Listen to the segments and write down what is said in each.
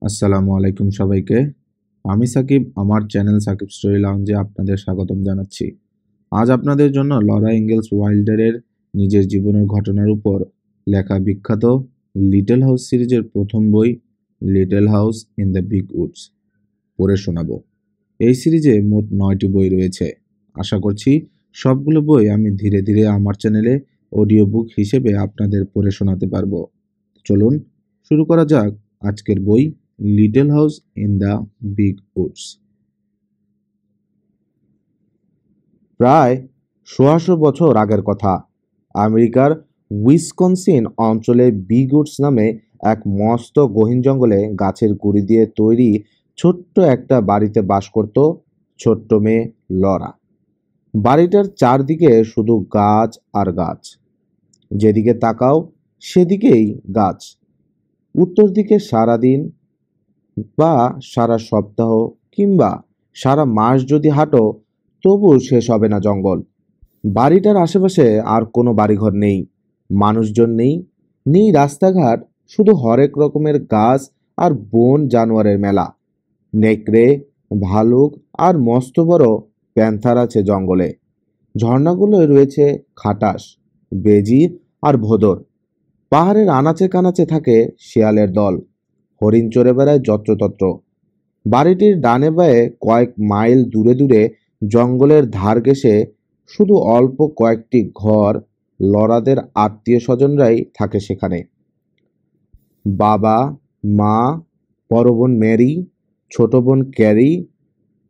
আসসালামু আলাইকুম সবাইকে। আমি সাকিব, আমার চ্যানেল সাকিব স্টোরি লাউঞ্জে আপনাদের স্বাগতম জানাচ্ছি। আজ আপনাদের জন্য লরা ইঙ্গেলস ওয়াইল্ডারের নিজের জীবনের ঘটনার উপর লেখা বিখ্যাত লিটল হাউস সিরিজের প্রথম বই little house in the big Woods পড়ে শোনাবো। এই সিরিজে মোট 9টি বই রয়েছে। আশা করছি সবগুলো বই আমি ধীরে ধীরে আমার চ্যানেলে অডিও বুক হিসেবে আপনাদের পড়ে শোনাতে পারবো। চলুন শুরু করা যাক আজকের বই little house in the big Woods. প্রায় ১৬০০ বছর আগের কথা। আমেরিকার উইসকনসিন অঞ্চলে বিগ উডস নামে এক মস্ত গহীন জঙ্গলে গাছের গুঁড়ি দিয়ে তৈরি ছোট্ট একটা বাড়িতে বাস করত ছোট্ট মেয়ে লরা। বাড়িটার চারদিকে শুধু গাছ আর গাছ। যেদিকে তাকাও সেদিকেই গাছ। উত্তর দিকে সারাদিন বা সারা সপ্তাহ কিংবা সারা মাস যদি হাঁটো তবু শেষ হবে না জঙ্গল। বাড়িটার আশেপাশে আর কোনো বাড়িঘর নেই, মানুষজন নেই, নেই রাস্তাঘাট, শুধু হরেক রকমের গাছ আর বন জানোয়ারের মেলা। নেকড়ে, ভালুক আর মস্ত বড় প্যান্থার আছে জঙ্গলে। ঝর্ণাগুলোয় রয়েছে খাটাস, বেজি আর ভোদর। পাহাড়ের আনাচে কানাচে থাকে শিয়ালের দল, হরিণ চড়ে বেড়ায় যত্রতত্র। বাড়িটির ডানে বাঁয়ে কয়েক মাইল দূরে দূরে জঙ্গলের ধার ঘেঁষে শুধু অল্প কয়েকটি ঘর, লরাদের আত্মীয় স্বজনরাই থাকে সেখানে। বাবা, মা, বড় বোন ম্যারি, ছোট বোন ক্যারি,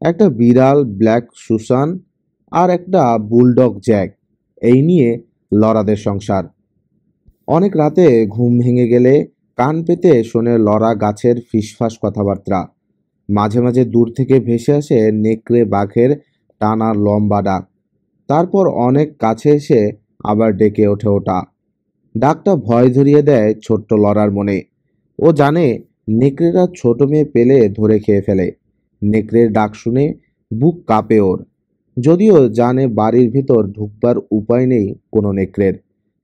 একটা বিড়াল ব্ল্যাক সুসান আর একটা বুলডগ জ্যাক। এই নিয়ে লরাদের সংসার। অনেক রাতে ঘুম ভেঙে গেলে কান পেতে শোনে লরা গাছের ফিসফাস কথাবার্তা। মাঝে মাঝে দূর থেকে ভেসে আসে নেকড়ে বাঘের টানা লম্বা ডাক। তারপর অনেক কাছে এসে আবার ডেকে ওঠে ওটা। ডাকটা ভয় ধরিয়ে দেয় ছোট্ট লরার মনে। ও জানে নেকড়েরা ছোট মেয়ে পেলে ধরে খেয়ে ফেলে। নেকড়ের ডাক শুনে বুক কাঁপে ওর। যদিও জানে বাড়ির ভিতর ঢুকবার উপায় নেই কোনো নেকড়ের।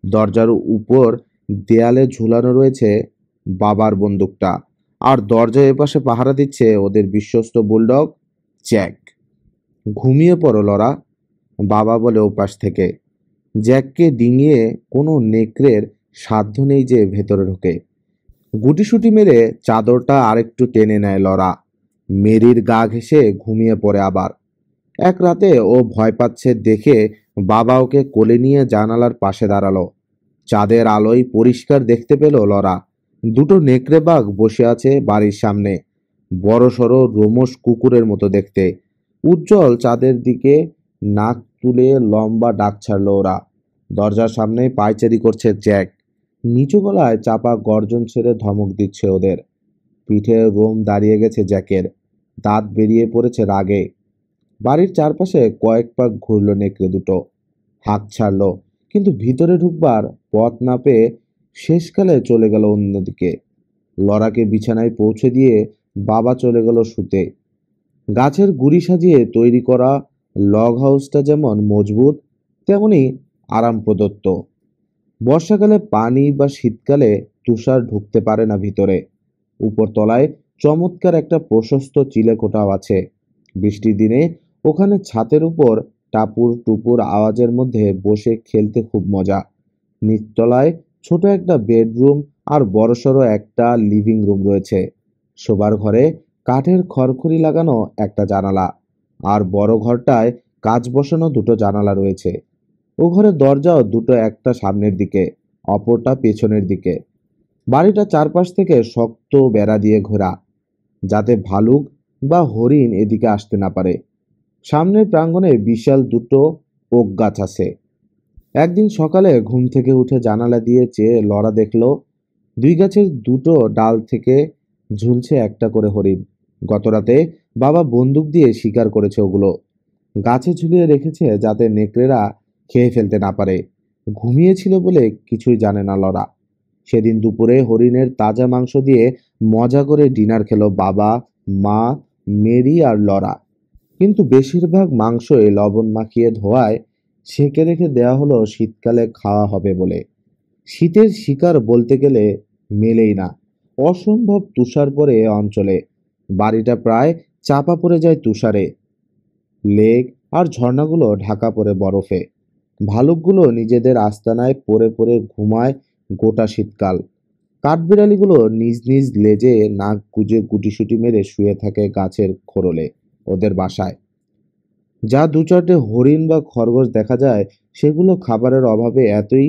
দরজার উপর দেয়ালে ঝুলানো রয়েছে বাবার বন্দুকটা, আর দরজার এপাশে পাহারা দিচ্ছে ওদের বিশ্বস্ত বুলডগ জ্যাক। ঘুমিয়ে পড়ো লরা, বাবা বলে ওপাশ থেকে। জ্যাককে ডিঙিয়ে কোনো নেকড়ের সাধ্য নেই যে ভেতরে ঢোকে। গুটিসুটি মেরে চাদরটা আরেকটু টেনে নেয় লরা। মেরির গা ঘেঁষে ঘুমিয়ে পড়ে আবার। এক রাতে ও ভয় পাচ্ছে দেখে বাবা ওকে কোলে নিয়ে জানালার পাশে দাঁড়ালো। চাঁদের আলোয় পরিষ্কার দেখতে পেল লরা দুটো নেকড়ে বাঘ বসে আছে বাড়ির সামনে, বড়সড় রোমশ কুকুরের মতো দেখতে। উজ্জ্বল চাঁদের দিকে নাক তুলে লম্বা ডাক ছাড়ল ওরা। দরজার সামনে পায়চারি করছে জ্যাক। নিচু গলায় চাপা গর্জন ছেড়ে ধমক দিচ্ছে ওদের। পিঠে রোম দাঁড়িয়ে গেছে জ্যাকের, দাঁত বেরিয়ে পড়েছে রাগে। বাড়ির চারপাশে কয়েক পাক ঘুরল নেকড়ে দুটো, হাঁক ছাড়ল, কিন্তু ভিতরে ঢুকবার পথ না পেয়ে শেষকালে চলে গেল অন্যদিকে। লরাকে বিছানায় পৌঁছে দিয়ে বাবা চলে গেল শুতে। গাছের গুড়ি সাজিয়ে তৈরি করা লগ হাউসটা যেমন মজবুত তেমনি আরাম প্রদত্ত। বর্ষাকালে পানি বা শীতকালে তুষার ঢুকতে পারে না ভিতরে। উপরতলায় চমৎকার একটা প্রশস্ত চিলেকোঠাও আছে। বৃষ্টির দিনে ওখানে ছাতের উপর টাপুর টুপুর আওয়াজের মধ্যে বসে খেলতে খুব মজা। নিচতলায় ছোট একটা বেডরুম আর বড়সড় একটা লিভিং রুম রয়েছে। শোবার ঘরে কাঠের খড়খড়ি লাগানো একটা জানালা, আর বড় ঘরটায় কাচ বসানো দুটো জানালা রয়েছে। ও ঘরের দরজাও দুটো, একটা সামনের দিকে, অপরটা পেছনের দিকে। বাড়িটা চারপাশ থেকে শক্ত বেড়া দিয়ে ঘেরা, যাতে ভালুক বা হরিণ এদিকে আসতে না পারে। সামনের প্রাঙ্গণে বিশাল দুটো ওক গাছ আছে। একদিন সকালে ঘুম থেকে উঠে জানালা দিয়ে চেয়ে লরা দেখল দুই গাছের দুটো ডাল থেকে ঝুলছে একটা করে হরিণ। গতরাতে বাবা বন্দুক দিয়ে শিকার করেছে ওগুলো। গাছে ঝুলিয়ে রেখেছে যাতে নেকড়েরা খেয়ে ফেলতে না পারে। ঘুমিয়েছিল বলে কিছুই জানে না লরা। সেদিন দুপুরে হরিণের তাজা মাংস দিয়ে মজা করে ডিনার খেলো বাবা, মা, মেরি আর লরা। কিন্তু বেশিরভাগ মাংসই লবণ মাখিয়ে ধোয়ায় ছেঁকে রেখে দেওয়া হলো শীতকালে খাওয়া হবে বলে। শীতের শিকার বলতে গেলে মেলেই না। অসম্ভব তুষার পড়ে এ অঞ্চলে। বাড়িটা প্রায় চাপা পড়ে যায় তুষারে। লেক আর ঝর্ণাগুলো ঢাকা পড়ে বরফে। ভালুকগুলো নিজেদের আস্তানায় পড়ে পড়ে ঘুমায় গোটা শীতকাল। কাঠবিড়ালিগুলো নিজ নিজ লেজে নাক গুজে গুটিসুটি মেরে শুয়ে থাকে গাছের খোরলে ওদের বাসায়। যা দু চারটে হরিণ বা খরগোশ দেখা যায়, সেগুলো খাবারের অভাবে এতই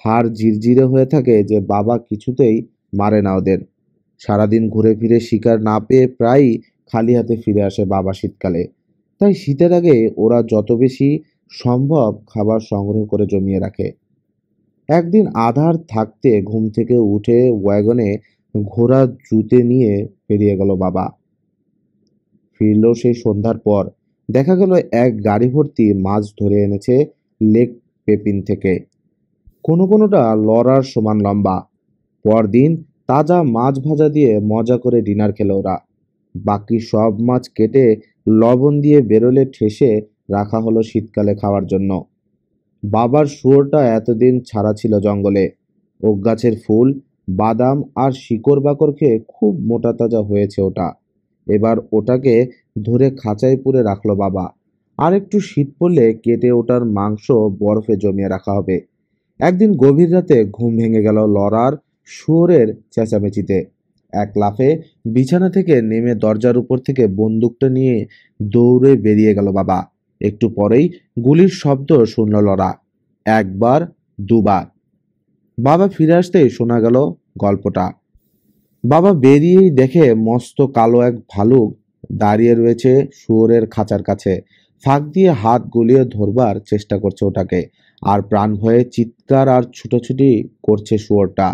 হাড় জিরজিরে হয়ে থাকে যে বাবা কিছুতেই মারে না ওদের। সারাদিন ঘুরে ফিরে শিকার না পেয়ে প্রায়ই খালি হাতে ফিরে আসে বাবা শীতকালে। তাই শীতের আগে ওরা যত বেশি সম্ভব খাবার সংগ্রহ করে জমিয়ে রাখে। একদিন আধার থাকতে ঘুম থেকে উঠে ওয়াগনে ঘোড়া জুতে নিয়ে বেরিয়ে গেল বাবা। ফিরল সেই সন্ধ্যার পর। দেখা গেল এক গাড়ি ভর্তি মাছ ধরে এনেছে লেক পেপিন থেকে। কোনোটা লড়ার সমান লম্বা। পরদিন তাজা মাছ ভাজা দিয়ে মজা করে ডিনার খেলো ওরা। বাকি সব মাছ কেটে লবণ দিয়ে বেরোলে ঠেসে রাখা হলো শীতকালে খাওয়ার জন্য। বাবার শুয়োরটা এতদিন ছাড়া ছিল জঙ্গলে। ওক গাছের ফুল, বাদাম আর শিকড় বাকড় খেয়ে খুব মোটা তাজা হয়েছে ওটা। এবার ওটাকে ধরে খাঁচায় পুরে রাখলো বাবা। আর একটু শীত পড়লে কেটে ওটার মাংস বরফে জমিয়ে রাখা হবে। একদিন গভীর রাতে ঘুম ভেঙে গেল লরার শুয়োরের চেঁচামেচিতে। এক লাফে বিছানা থেকে নেমে দরজার উপর থেকে বন্দুকটা নিয়ে দৌড়ে বেরিয়ে গেল বাবা। একটু পরেই গুলির শব্দ শুনল লরা। একবার, দুবার। বাবা ফিরে আসতেই শোনা গেল গল্পটা। বাবা বেরিয়েই দেখে মস্ত কালো এক ভালুক দাঁড়িয়ে রয়েছে শুয়োরের খাঁচার কাছে। ফাঁক দিয়ে হাত গলিয়ে ধরবার চেষ্টা করছে ওটাকে। আর প্রাণ ভয়ে চিৎকার আর ছুটোছুটি করছে শুয়োরটা।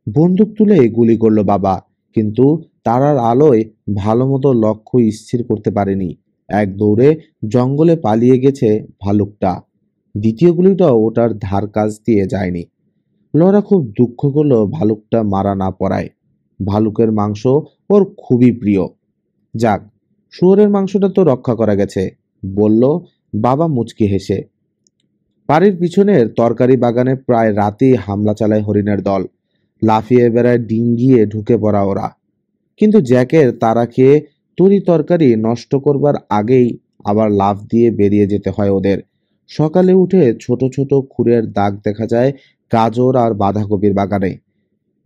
বন্দুক তুলে গুলি করলো বাবা, কিন্তু তারার আলোয় ভালো মতো লক্ষ্য স্থির করতে পারেনি। এক দৌড়ে জঙ্গলে পালিয়ে গেছে ভালুকটা। দ্বিতীয় গুলিটাও ওটার ধার কাছ দিয়ে যায়নি। লরা খুব দুঃখ করলো ভালুকটা মারা না পড়ায়। ভালুকের মাংস ওর খুবই প্রিয়। যাক, শুয়োরের মাংসটা তো রক্ষা করা গেছে, বলল বাবা মুচকি হেসে। বাড়ির পিছনের তরকারি বাগানে প্রায় রাতেই হামলা চালায় হরিণের দল। লাফিয়ে বেড়ায় ডিঙ্গিয়ে ঢুকে পড়া ওরা। কিন্তু জ্যাকের তাড়া খেয়ে তরি তরকারি নষ্ট করবার আগেই আবার লাফ দিয়ে বেরিয়ে যেতে হয় ওদের। সকালে উঠে ছোট ছোট খুরের দাগ দেখা যায় গাজর আর বাঁধাকপির বাগানে।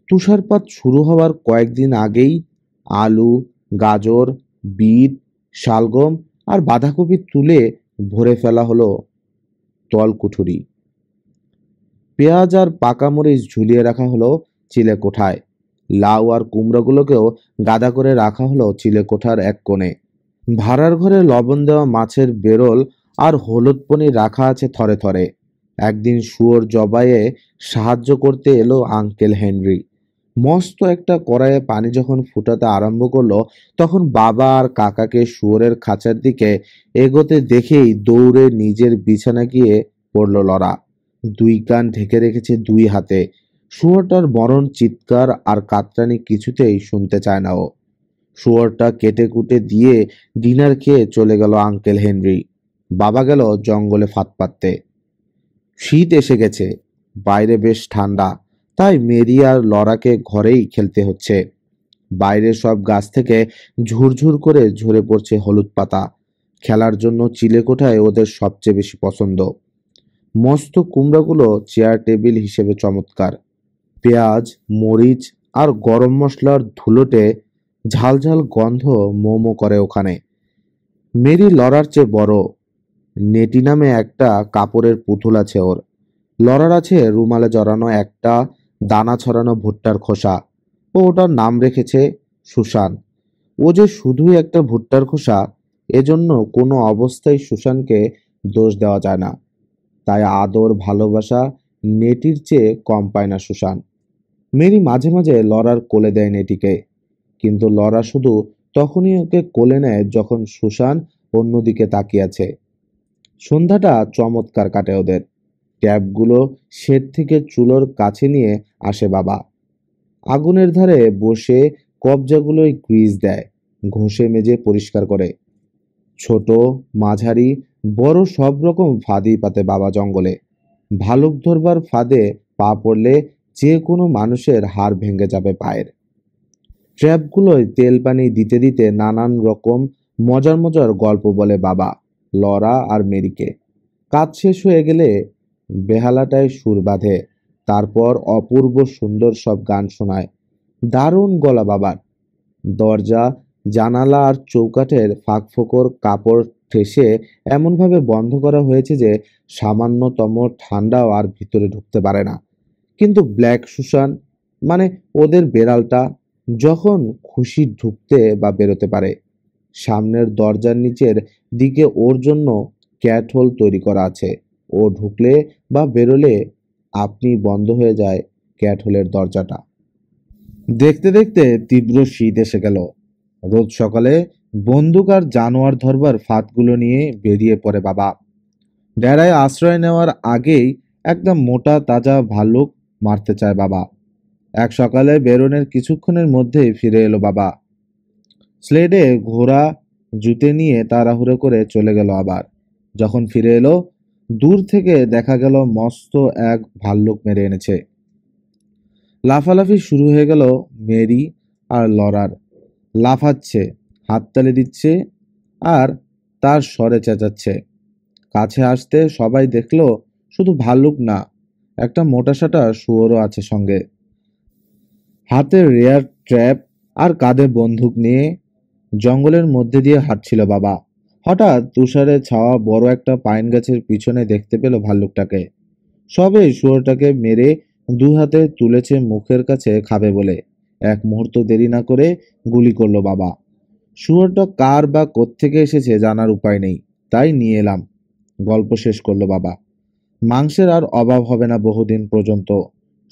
তুষারপাত শুরু হওয়ার কয়েকদিন আগেই আলু, গাজর, বিট, শালগম আর বাঁধাকপি তুলে ভরে ফেলা হলো তলকুঠুরি। পেঁয়াজ আর পাকা মরিচ ঝুলিয়ে রাখা হলো চিলেকোঠায়। লাউ আর কুমড়োগুলোকেও গাদা করে রাখা হলো চিলেকোঠার এক কোণে। ভাড়ার ঘরে লবণ দেওয়া মাছের বেরোল আর হলুদ পনির রাখা আছে থরে থরে। একদিন শুয়োর জবাইয়ে সাহায্য করতে এলো আঙ্কেল হেনরি। মস্ত একটা কড়াইয়ে পানি যখন ফুটাতে আরম্ভ করলো, তখন বাবা আর কাকাকে শুয়োরের খাঁচার দিকে এগোতে দেখেই দৌড়ে নিজের বিছানা গিয়ে পড়ল লরা। দুই কান ঢেকে রেখেছে দুই হাতে। শুয়োরটার মরণ চিৎকার আর কাতরানি কিছুতেই শুনতে চায় না ও। শুয়োরটা কেটে কুটে দিয়ে ডিনার খেয়ে চলে গেল আঙ্কেল হেনরি। বাবা গেল জঙ্গলে ফাঁদ পাততে। শীত এসে গেছে, বাইরে বেশ ঠান্ডা, তাই মেরি আর লরাকে ঘরেই খেলতে হচ্ছে। বাইরের সব গাছ থেকে ঝুরঝুর করে ঝরে পড়ছে হলুদ পাতা। খেলার জন্য চিলেকোঠায় ওদের সবচেয়ে বেশি পছন্দ। মস্ত কুমড়াগুলো চেয়ার টেবিল হিসেবে চমৎকার। পেঁয়াজ, মরিচ আর গরম মশলার ধুলোটে ঝালঝাল গন্ধ মোমো করে ওখানে। মেরি লরার চেয়ে বড়। নেটি নামে একটা কাপড়ের পুতুল আছে ওর। লরার আছে রুমালে জড়ানো একটা দানা ছড়ানো ভুট্টার খোসা। ও ওটার নাম রেখেছে সুসান। ও যে শুধুই একটা ভুট্টার খোসা, এজন্য কোনো অবস্থায় সুসানকে দোষ দেওয়া যায় না। তাই আদর ভালোবাসা নেটির চেয়ে কম পায় না সুসান। মেরি মাঝে মাঝে লরার কোলে দেয় নেটিকে, কিন্তু লরা শুধু তখনই ওকে কোলে নেয় যখন সুসান অন্যদিকে তাকিয়ে আছে। সন্ধ্যাটা চমৎকার কাটে ওদের। ট্যাবগুলো শেড থেকে চুলোর কাছে নিয়ে আসে বাবা। আগুনের ধারে বসে কবজাগুলোয় গ্রিজ দেয়, ঘষে মেজে পরিষ্কার করে। ছোট, মাঝারি, বড় সব রকম ফাঁদই পাতে বাবা জঙ্গলে। ভালুক ধরবার ফাঁদে পা পড়লে যে কোনো মানুষের হাড় ভেঙে যাবে পায়ের। ট্র্যাপগুলোয় তেল পানি দিতে দিতে নানান রকম মজার মজার গল্প বলে বাবা লরা আর মেরিকে। কাজ শেষ হয়ে গেলে বেহালাটায় সুর বাঁধে, তারপর অপূর্ব সুন্দর সব গান শোনায়। দারুণ গলা বাবার। দরজা, জানালা আর চৌকাঠের ফাঁকফোকর কাপড় ঠেসে এমনভাবে বন্ধ করা হয়েছে যে সামান্যতম ঠান্ডাও আর ভিতরে ঢুকতে পারে না। কিন্তু ব্ল্যাক সুসান, মানে ওদের বেড়ালটা, যখন খুশি ঢুকতে বা বেরোতে পারে। সামনের দরজার নিচের দিকে ওর জন্য ক্যাট হোল তৈরি করা আছে। ও ঢুকলে বা বেরোলে আপনি বন্ধ হয়ে যায় ক্যাট হোলের দরজাটা। দেখতে দেখতে তীব্র শীত এসে গেল। রোজ সকালে বন্দুক আর জানোয়ার ধরবার ফাঁদগুলো নিয়ে বেরিয়ে পড়ে বাবা। ডেরায় আশ্রয় নেওয়ার আগেই একদম মোটা তাজা ভাল্লুক মারতে চায় বাবা। এক সকালে বেরোনের কিছুক্ষণের মধ্যেই ফিরে এলো বাবা। স্লেডে ঘোড়া জুতে নিয়ে তাড়াহুড়ো করে চলে গেল আবার। যখন ফিরে এলো, দূর থেকে দেখা গেল মস্ত এক ভাল্লুক মেরে এনেছে। লাফালাফি শুরু হয়ে গেল মেরি আর লরার। লাফাচ্ছে, হাততালি দিচ্ছে আর তার স্বরে চেঁচাচ্ছে। কাছে আসতে সবাই দেখলো শুধু ভাল্লুক না, একটা মোটাসাটা শুয়োরও আছে সঙ্গে। হাতে রেয়ার ট্র্যাপ আর কাঁধে বন্দুক নিয়ে জঙ্গলের মধ্যে দিয়ে হাঁটছিল বাবা। হঠাৎ তুষারে ছাওয়া বড় একটা পাইন গাছের পিছনে দেখতে পেল ভাল্লুকটাকে। সবে শুয়োরটাকে মেরে দুই হাতে তুলেছে মুখের কাছে খাবে বলে। এক মুহূর্ত দেরি না করে গুলি করলো বাবা। শুয়োরটা কার বা কোত্থেকে এসেছে জানার উপায় নেই, তাই নিয়ে এলাম। গল্প শেষ করলো বাবা। মাংসের আর অভাব হবে না বহুদিন পর্যন্ত।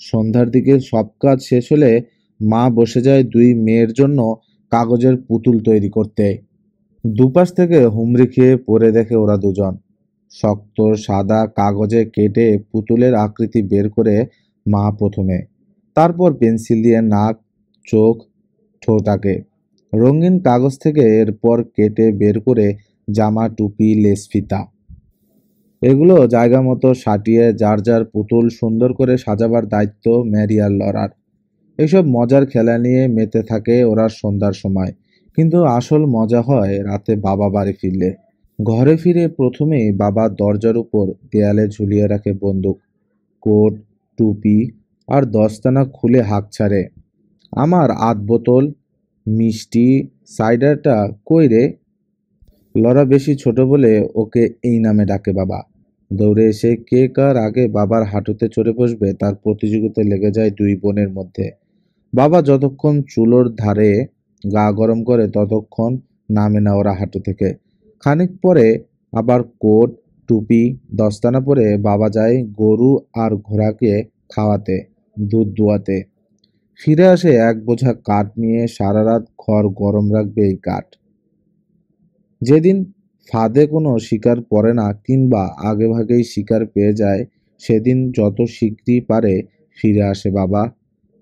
সন্ধ্যার দিকে সব কাজ শেষ হলে মা বসে যায় দুই মেয়ের জন্য কাগজের পুতুল তৈরি করতে। দুপাশ থেকে হুমড়ি খেয়ে পড়ে দেখে ওরা দুজন। শক্ত সাদা কাগজে কেটে পুতুলের আকৃতি বের করে মা প্রথমে, তারপর পেন্সিল দিয়ে নাক, চোখ, ঠোঁট আঁকে। রঙিন কাগজ থেকে এরপর কেটে বের করে জামা, টুপি, লেস, ফিতা, এগুলো জায়গা মতো সাটিয়ে যার যার পুতুল সুন্দর করে সাজাবার দায়িত্ব ম্যারি আর লরার। এইসব মজার খেলা নিয়ে মেতে থাকে ওরা সন্ধ্যার সময়। কিন্তু আসল মজা হয় রাতে বাবা বাড়ি ফিরলে। ঘরে ফিরে প্রথমেই বাবা দরজার উপর দেয়ালে ঝুলিয়ে রাখে বন্দুক, কোট, টুপি আর দস্তানা খুলে হাঁক ছাড়ে। আমার আধ বোতল মিষ্টি সাইডারটা কই রে? লরা বেশি ছোট বলে ওকে এই নামে ডাকে বাবা। দৌড়ে এসে কে কার আগে বাবার হাঁটুতে চড়ে বসবে তার প্রতিযোগিতায় লেগে যায় দুই বোনের মধ্যে। বাবা যতক্ষণ চুলোর ধারে গা গরম করে ততক্ষণ নামে না ওরা হাঁটু থেকে। খানিক পরে আবার কোট, টুপি, দস্তানা পরে বাবা যায় গরু আর ঘোড়াকে খাওয়াতে, দুধ দুয়াতে। ফিরে আসে এক বোঝা কাঠ নিয়ে। সারা রাত ঘর গরম রাখবে এই কাঠ। যেদিন ফাঁদে কোনো শিকার পড়ে না কিংবা আগেভাগেই শিকার পেয়ে যায়, সেদিন যত শিগগিরই পারে ফিরে আসে বাবা,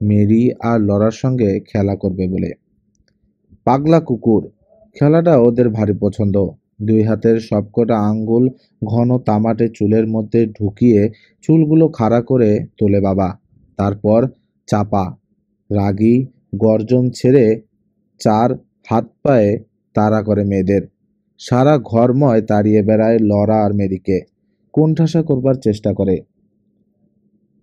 মেরি আর লরার সঙ্গে খেলা করবে বলে। পাগলা কুকুর খেলাটা ওদের ভারী পছন্দ। দুই হাতের সবকটা আঙ্গুল ঘন তামাটে চুলের মধ্যে ঢুকিয়ে চুলগুলো খাড়া করে তোলে বাবা। তারপর চাপা, রাগী গর্জন ছেড়ে চার হাত পায়ে তাড়া করে মেয়েদের। সারা ঘরময় তাড়িয়ে বেড়ায় লরা আর মেরিকে, কোণঠাসা করবার চেষ্টা করে।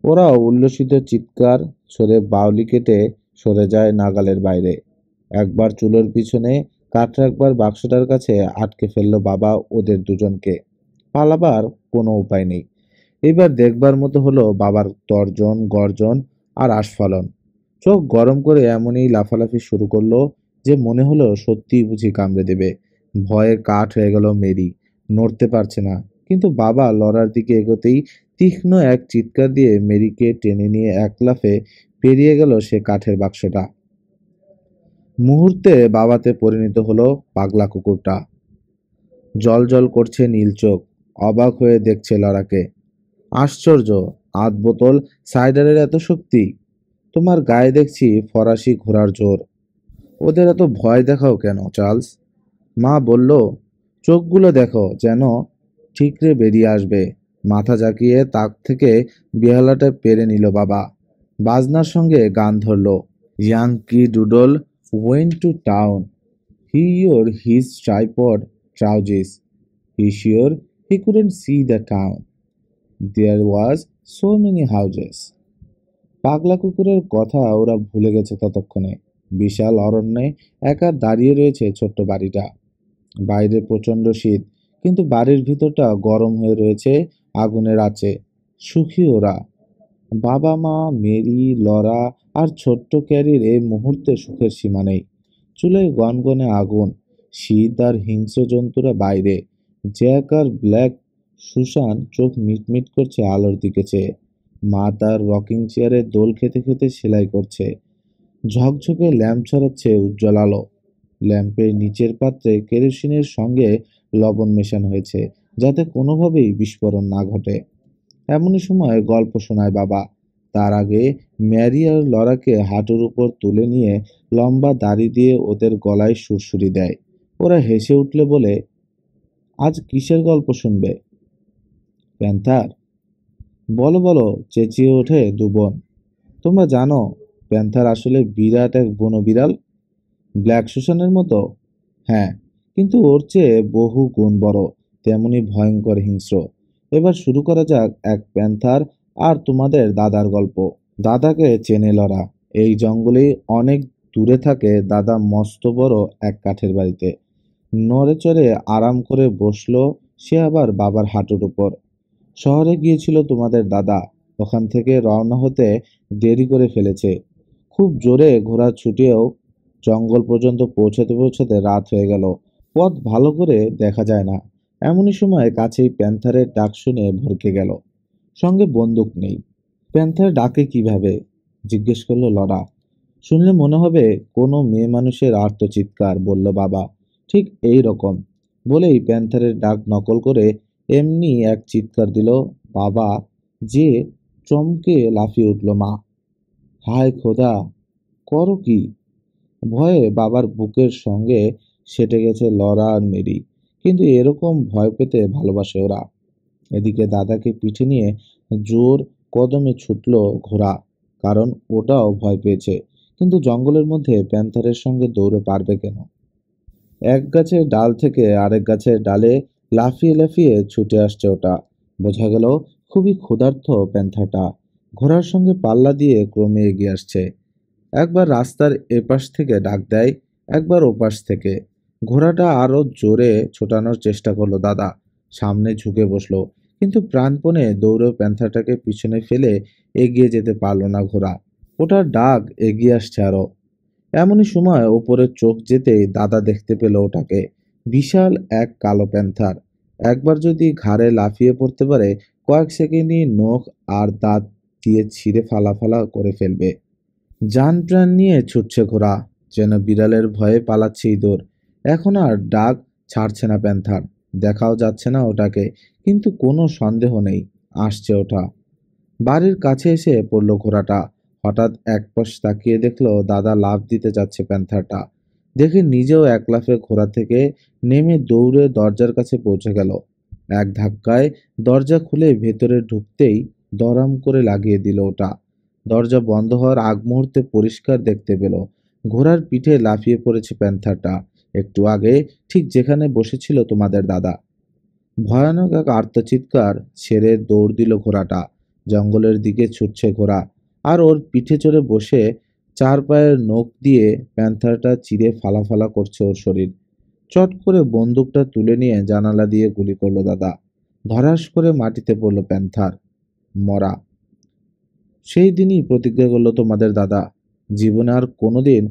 ওরাও উল্লসিত চিৎকার সরে বাউলি কেটে সরে যায় নাগালের বাইরে। একবার চুলোর পিছনে কাঠ রাখবার বাক্সটার কাছে আটকে ফেললো বাবা ওদের দুজনকে। পালাবার কোনো উপায় নেই। এবার দেখবার মতো হলো বাবার তর্জন, গর্জন আর আস্ফালন। চোখ গরম করে এমনই লাফালাফি শুরু করলো যে মনে হলো সত্যিই বুঝি কামড়ে দেবে। ভয়ে কাঠ হয়ে গেল মেরি, নড়তে পারছে না। কিন্তু বাবা লড়ার দিকে এগোতেই তীক্ষ্ণ এক চিৎকার দিয়ে মেরিকে টেনে নিয়ে এক লাফে পেরিয়ে গেল সে কাঠের বাক্সটা। মুহূর্তে বাবাতে পরিণত হলো পাগলা কুকুরটা। জল জল করছে নীল চোখ, অবাক হয়ে দেখছে লরাকে। আশ্চর্য, আধ বোতল সাইডারের এত শক্তি! তোমার গায়ে দেখছি ফরাসি ঘোড়ার জোর। ওদের এত ভয় দেখাও কেন চার্লস? মা বলল, চোখগুলো দেখো, যেন ঠিকরে বেরিয়ে আসবে। মাথা জাকিয়ে তাক থেকে বেহালাটা পেরে নিল বাবা। বাজনার সঙ্গে গান ধরল, Yankee doodle went to town. He wore his tripod trousers. He sure he couldn't see the town. There was so many houses. পাগলা কুকুরের কথা ওরা ভুলে গেছে ততক্ষণে। বিশাল অরণ্যে একা দাঁড়িয়ে রয়েছে ছোট্ট বাড়িটা। বাইরে প্রচণ্ড শীত, কিন্তু বাড়ির ভিতরটা গরম হয়ে রয়েছে আগুনের আঁচে। সুখী ওরা। বাবা মা, মেরি, লরা আর ছোট্ট ক্যারির এই মুহূর্তে সুখের সীমা নেই। চুলায় গনগনে আগুন, শীত আর হিংস্র জন্তুরা বাইরে। জ্যাক আর ব্ল্যাক সুসান চোখ মিটমিট করছে আলোর দিকে চেয়ে। মা তার রকিং চেয়ারে দোল খেতে খেতে সেলাই করছে। ঝকঝকে ল্যাম্প ছড়াচ্ছে উজ্জ্বল আলো। ল্যাম্পের নিচের পাত্রে কেরোসিনের সঙ্গে লবণ মেশানো হয়েছে, যাতে কোনোভাবেই বিস্ফোরণ না ঘটে। এমনই সময় গল্প শোনায় বাবা। তার আগে ম্যারি আর লরাকে হাঁটুর উপর তুলে নিয়ে লম্বা দাড়ি দিয়ে ওদের গলায় সুরসুরি দেয়। ওরা হেসে উঠলে বলে, আজ কিসের গল্প শুনবে? প্যান্থার। বলো বলো, চেঁচিয়ে ওঠে দু বোন। তোমরা জানো প্যান্থার আসলে বিরাট এক বন বিড়াল, ব্ল্যাক সুসানের মতো। হ্যাঁ, কিন্তু ওর চেয়ে বহু গুণ বড়, তেমনি ভয়ঙ্কর হিংস্র। এবার শুরু করা যাক এক প্যান্থার আর তোমাদের দাদার গল্প। দাদাকে চেনে লরা। এই জঙ্গলেই অনেক দূরে থাকে দাদা মস্ত বড় এক কাঠের বাড়িতে। নড়ে চড়ে আরাম করে বসলো সে আবার বাবার হাঁটুর উপর। শহরে গিয়েছিল তোমাদের দাদা, ওখান থেকে রওনা হতে দেরি করে ফেলেছে। খুব জোরে ঘোড়া ছুটিয়েও জঙ্গল পর্যন্ত পৌঁছাতে পৌঁছাতে রাত হয়ে গেল। পথ ভালো করে দেখা যায় না। এমনই সময় কাছেই প্যান্থারের ডাক শুনে ভরকে গেল। সঙ্গে বন্দুক নেই। প্যান্থার ডাকে কিভাবে? জিজ্ঞেস করলো লরা। শুনলে মনে হবে কোনো মেয়ে মানুষের আর্তচিৎকার, বলল বাবা। ঠিক এই রকম বলেই প্যান্থারের ডাক নকল করে এমনি এক চিৎকার দিল বাবা, যে চমকে লাফিয়ে উঠল মা। হায় খোদা, করো কি? ভয়ে বাবার বুকের সঙ্গে সেটে গেছে লরা আর মেরি। কিন্তু এরকম ভয় পেতে ভালোবাসে ওরা। এদিকে দাদাকে পিঠে নিয়ে জোর কদমে ছুটল ঘোড়া, কারণ ওটাও ভয় পেয়েছে। কিন্তু জঙ্গলের মধ্যে প্যান্থারের সঙ্গে দৌড়ে পারবে কেন? এক গাছের ডাল থেকে আরেক গাছের ডালে লাফিয়ে লাফিয়ে ছুটে আসছে ওটা। বোঝা গেল খুবই ক্ষুধার্ত প্যান্থারটা। ঘোড়ার সঙ্গে পাল্লা দিয়ে ক্রমে এগিয়ে আসছে। একবার রাস্তার এপাশ থেকে ডাক দেয়, একবার ওপাশ থেকে। ঘোড়াটা আরো জোরে ছোটানোর চেষ্টা করলো দাদা। সামনে ঝুঁকে বসলো, কিন্তু প্রাণপণে দৌড়েও প্যান্থারটাকে পিছনে ফেলে এগিয়ে যেতে পারলো না ঘোড়া। ওটার ডাক এগিয়ে আসছে আরো। এমনই সময় ওপরে চোখ যেতেই দাদা দেখতে পেল ওটাকে। বিশাল এক কালো প্যান্থার। একবার যদি ঘাড়ে লাফিয়ে পড়তে পারে, কয়েক সেকেন্ডই নখ আর দাঁত দিয়ে ছিঁড়ে ফালা করে ফেলবে। জান প্রাণ নিয়ে ছুটছে ঘোড়া, যেন বিড়ালের ভয়ে পালাচ্ছে ইঁদুর। এখন আর ডাক ছাড়ছে না প্যান্থার। দেখাও যাচ্ছে না ওটাকে, কিন্তু কোনো সন্দেহ নেই আসছে ওটা। বাড়ির কাছে এসে পড়ল ঘোড়াটা। হঠাৎ একপাশ তাকিয়ে দেখলো দাদা লাফ দিতে যাচ্ছে প্যান্থারটা। দেখে নিজেও এক লাফে ঘোড়া থেকে নেমে দৌড়ে দরজার কাছে পৌঁছে গেল। এক ধাক্কায় দরজা খুলে ভেতরে ঢুকতেই দড়াম করে লাগিয়ে দিল ওটা। দরজা বন্ধ হওয়ার আগ মুহূর্তে পরিষ্কার দেখতে পেল ঘোড়ার পিঠে লাফিয়ে পড়েছে প্যান্থারটা, একটু আগে ঠিক যেখানে বসেছিল তোমাদের দাদা। ভয়ানক এক আর্তচিৎকার ছেড়ে দৌড় দিল ঘোড়াটা। জঙ্গলের দিকে ছুটছে ঘোড়া, আর ওর পিঠে চড়ে বসে চার পায়ের নখ দিয়ে প্যান্থারটা চিরে ফালা করছে ওর শরীর। চট করে বন্দুকটা তুলে নিয়ে জানালা দিয়ে গুলি করলো দাদা। ধরাস করে মাটিতে পড়ল প্যান্থার, মরা। সেই দিনই প্রতিজ্ঞা করলো তোমাদের দাদা, জীবনে আর কোনোদিন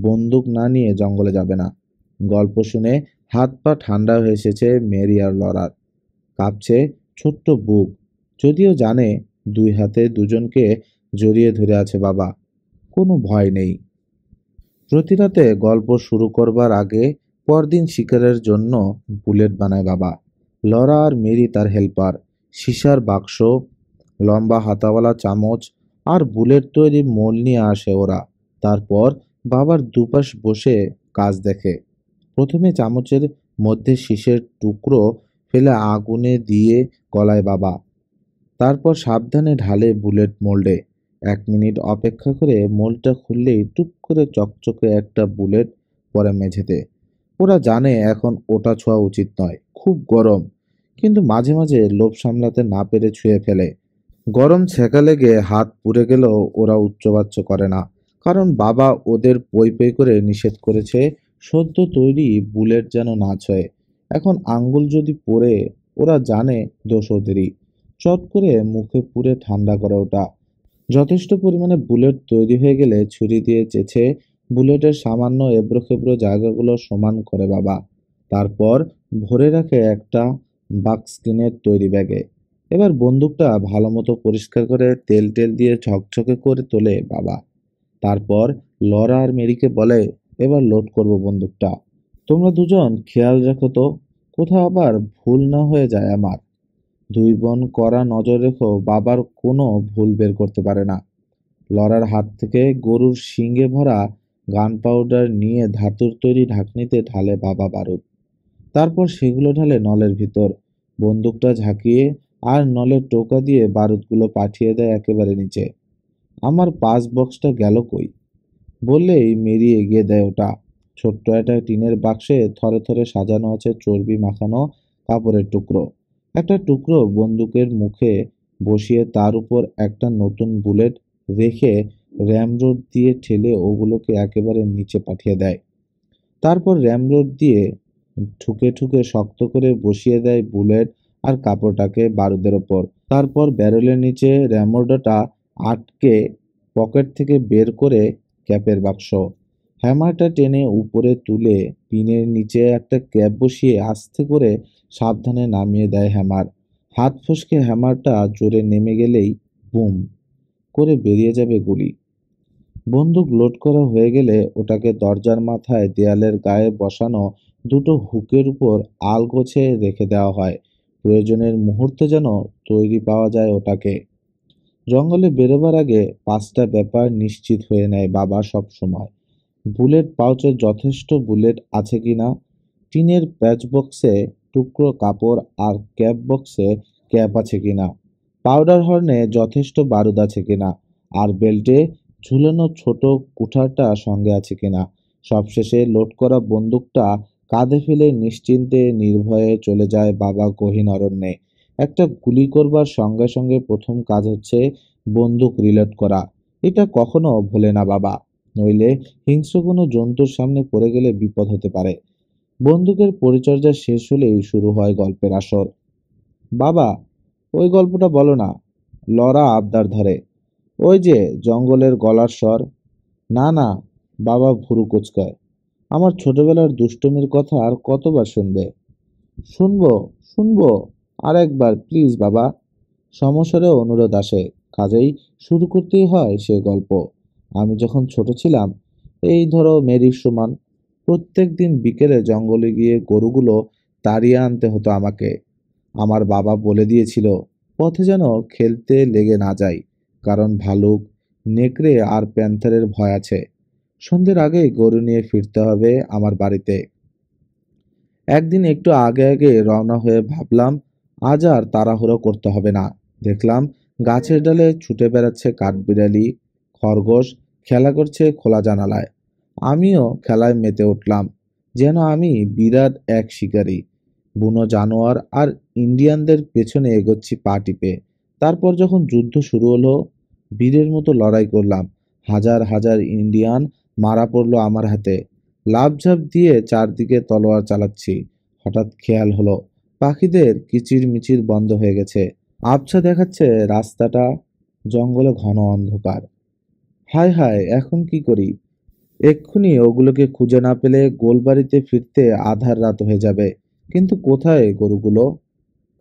বন্দুক না নিয়ে জঙ্গলে যাবে না। গল্প শুনে হাত পা ঠান্ডা হয়ে এসেছে মেরি আর লরার। কাঁপছে ছোট্ট বুক, যদিও জানে দুই হাতে দুজনকে জড়িয়ে ধরে আছে বাবা। কোনো ভয় নেই। প্রতি রাতে গল্প শুরু করবার আগে পরদিন শিকারের জন্য বুলেট বানায় বাবা। লরা আর মেরি তার হেল্পার। সীসার বাক্স, লম্বা হাতাওয়ালা চামচ আর বুলেট তৈরি মোল নিয়ে আসে ওরা। তারপর বাবার দুপাশ বসে কাজ দেখে। প্রথমে চামচের মধ্যে শীষের টুকরো ফেলে আগুনে দিয়ে গলায় বাবা। তারপর সাবধানে ঢালে বুলেট মোল্ডে। 1 মিনিট অপেক্ষা করে মোলটা খুললেই টুক করে চকচকে একটা বুলেট পড়ে মেঝেতে। ওরা জানে এখন ওটা ছোঁয়া উচিত নয়, খুব গরম, কিন্তু মাঝে মাঝে লোভ সামলাতে না পেরে ছুঁয়ে ফেলে। গরম ছেঁকা লেগে হাত পুড়ে গেলেও ওরা উচ্চবাচ্য করে না, কারণ বাবা ওদের পই পই করে নিষেধ করেছে সদ্য তৈরি বুলেট যেন না ছোঁয়ে। এখন আঙ্গুল যদি পড়ে, ওরা জানে দোষ ওদেরই। চট করে মুখে পুরে ঠান্ডা করে ওটা। যথেষ্ট পরিমাণে বুলেট তৈরি হয়ে গেলে ছুরি দিয়ে চেঁচে বুলেটের সামান্য এবড়োখেবড়ো জায়গাগুলো সমান করে বাবা। তারপর ভরে রাখে একটা বাক্সকিনের তৈরি ব্যাগে। এবার বন্দুকটা ভালো মতো পরিষ্কার করে তেল টেল দিয়ে ঝকঝকে করে তোলে বাবা। তারপর লরা আর মেরিকে বলে, এবার লোড করব বন্দুকটা। তোমরা দুজন খেয়াল রেখো তো, কোথাও আবার ভুল না হয়ে যায় আমার। দুই বোন কড়া নজর রেখো বাবার কোনো ভুল বের করতে পারে না। লরার হাত থেকে গরুর শিঙে ভরা গান পাউডার নিয়ে ধাতুর তৈরি ঢাকনিতে ঢালে বাবা বারুদ। তারপর সেগুলো ঢালে নলের ভিতর, বন্দুকটা ঝাঁকিয়ে আর নলের টোকা দিয়ে বারুদগুলো পাঠিয়ে দেয় একেবারে নিচে। আমার পাস বক্সটা গেল কই বললেই মেরি এগিয়ে দেয় ওটা। ছোট্ট একটা টিনের বাক্সে থরে থরে সাজানো আছে চর্বি মাখানো কাপড়ের টুকরো। একটা টুকরো বন্দুকের মুখে বসিয়ে তার উপর একটা নতুন বুলেট রেখে র্যামরোড দিয়ে ঠেলে ওগুলোকে একেবারে নিচে পাঠিয়ে দেয়। তারপর র্যামরোড দিয়ে ঠুকে ঠুকে শক্ত করে বসিয়ে দেয় বুলেট আর কাপড়টাকে বারুদের ওপর। তারপর ব্যারেলের নিচে র্যামরোডটা আটকে পকেট থেকে বের করে ক্যাপের বাক্স, হ্যামারটা টেনে উপরে তুলে পিনের নিচে একটা ক্যাপ বসিয়ে আস্তে করে সাবধানে নামিয়ে দেয় হ্যামার। হাত ফসকে হ্যামারটা জোরে নেমে গেলেই বুম করে বেরিয়ে যাবে গুলি। বন্দুক লোড করা হয়ে গেলে ওটাকে দরজার মাথায় দেয়ালের গায়ে বসানো দুটো হুকের উপর আলগোছে রেখে দেওয়া হয়। প্রয়োজনের মুহূর্তে যেন তৈরি পাওয়া যায় ওটাকে। জঙ্গলে বেরোবার আগে 5টা ব্যাপার নিশ্চিত হয়ে নেয় বাবা সব সময়। বুলেট পাউচে যথেষ্ট বুলেট আছে কিনা, টিনের প্যাচ বক্সে টুকরো কাপড় আর ক্যাপ বক্সে ক্যাপ আছে কিনা, পাউডার হর্নে যথেষ্ট বারুদ আছে কিনা, আর বেল্টে ঝুলানো ছোট কুঠারটা সঙ্গে আছে কিনা। সবশেষে লোড করা বন্দুকটা কাঁধে ফেলে নিশ্চিন্তে নির্ভয়ে চলে যায় বাবা গহীন অরণ্যে। একটা গুলি করবার সঙ্গে সঙ্গে প্রথম কাজ হচ্ছে বন্দুক রিলোড করা। এটা কখনো ভোলে না বাবা, নইলে হিংস্র কোনো জন্তুর সামনে পড়ে গেলে বিপদ হতে পারে। বন্দুকের পরিচর্যা শেষ হলেই শুরু হয় গল্পের আসর। বাবা, ওই গল্পটা বলো না, লরা আবদার ধরে। ওই যে জঙ্গলের গলার স্বর। না না, বাবা ভুরু কুঁচকায়। আমার ছোটবেলার দুষ্টুমির কথা আর কতবার শুনবে? শুনবো, শুনবো, আর একবার প্লিজ বাবা। সমস্বরে অনুরোধ আসে। কাজেই শুরু করতেই হয় সে গল্প। আমি যখন ছোট ছিলাম, এই ধরো মেরির সমান, প্রত্যেক দিন বিকেলে জঙ্গলে গিয়ে গরুগুলো তাড়িয়ে আনতে হতো আমাকে। আমার বাবা বলে দিয়েছিল পথে যেন খেলতে লেগে না যাই, কারণ ভালুক, নেকড়ে আর প্যান্থারের ভয় আছে। সন্ধ্যের আগেই গরু নিয়ে ফিরতে হবে আমার বাড়িতে। একদিন একটু আগে আগে রওনা হয়ে ভাবলাম আজ আর তাড়াহুড়ো করতে হবে না। দেখলাম গাছের ডালে ছুটে বেড়াচ্ছে কাঠবিড়ালি, খরগোশ খেলা করছে খোলা জানালায়। আমিও খেলায় মেতে উঠলাম, যেন আমি বিরাট এক শিকারী। বুনো জানোয়ার আর ইন্ডিয়ানদের পেছনে এগোচ্ছি পা টিপে। তারপর যখন যুদ্ধ শুরু হলো, বীরের মতো লড়াই করলাম। হাজার হাজার ইন্ডিয়ান মারা পড়লো আমার হাতে। লাফঝাঁপ দিয়ে চারদিকে তলোয়ার চালাচ্ছি। হঠাৎ খেয়াল হলো পাখিদের কিচিরমিচির বন্ধ হয়ে গেছে। আবছা দেখাচ্ছে রাস্তাটা, জঙ্গলে ঘন অন্ধকার। হায় হায়, এখন কি করি? এক্ষুনি ওগুলোকে খুঁজে না পেলে গোলবাড়িতে ফিরতে আধার রাত হয়ে যাবে। কিন্তু কোথায় গরুগুলো?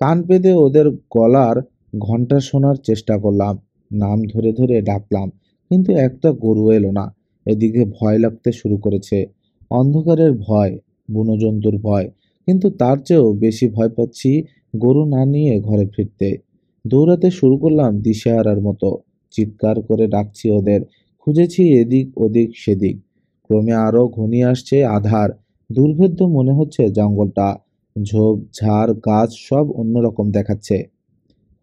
কান পেতে ওদের গলার ঘন্টা শোনার চেষ্টা করলাম। নাম ধরে ধরে ডাকলাম, কিন্তু একটা গরু এলো না। এদিকে ভয় লাগতে শুরু করেছে। অন্ধকারের ভয়, বুনো জন্তুর ভয়, কিন্তু তার চেয়েও বেশি ভয় পাচ্ছি গরু না নিয়ে ঘরে ফিরতে। দৌড়াতে শুরু করলাম দিশেহারার মতো। চিৎকার করে ডাকছি ওদের, খুঁজেছি এদিক ওদিক সেদিক। ক্রমে আরো ঘনিয়ে আসছে আধার। দুর্ভেদ্য মনে হচ্ছে জঙ্গলটা। ঝোপ ঝাড় গাছ সব অন্যরকম দেখাচ্ছে।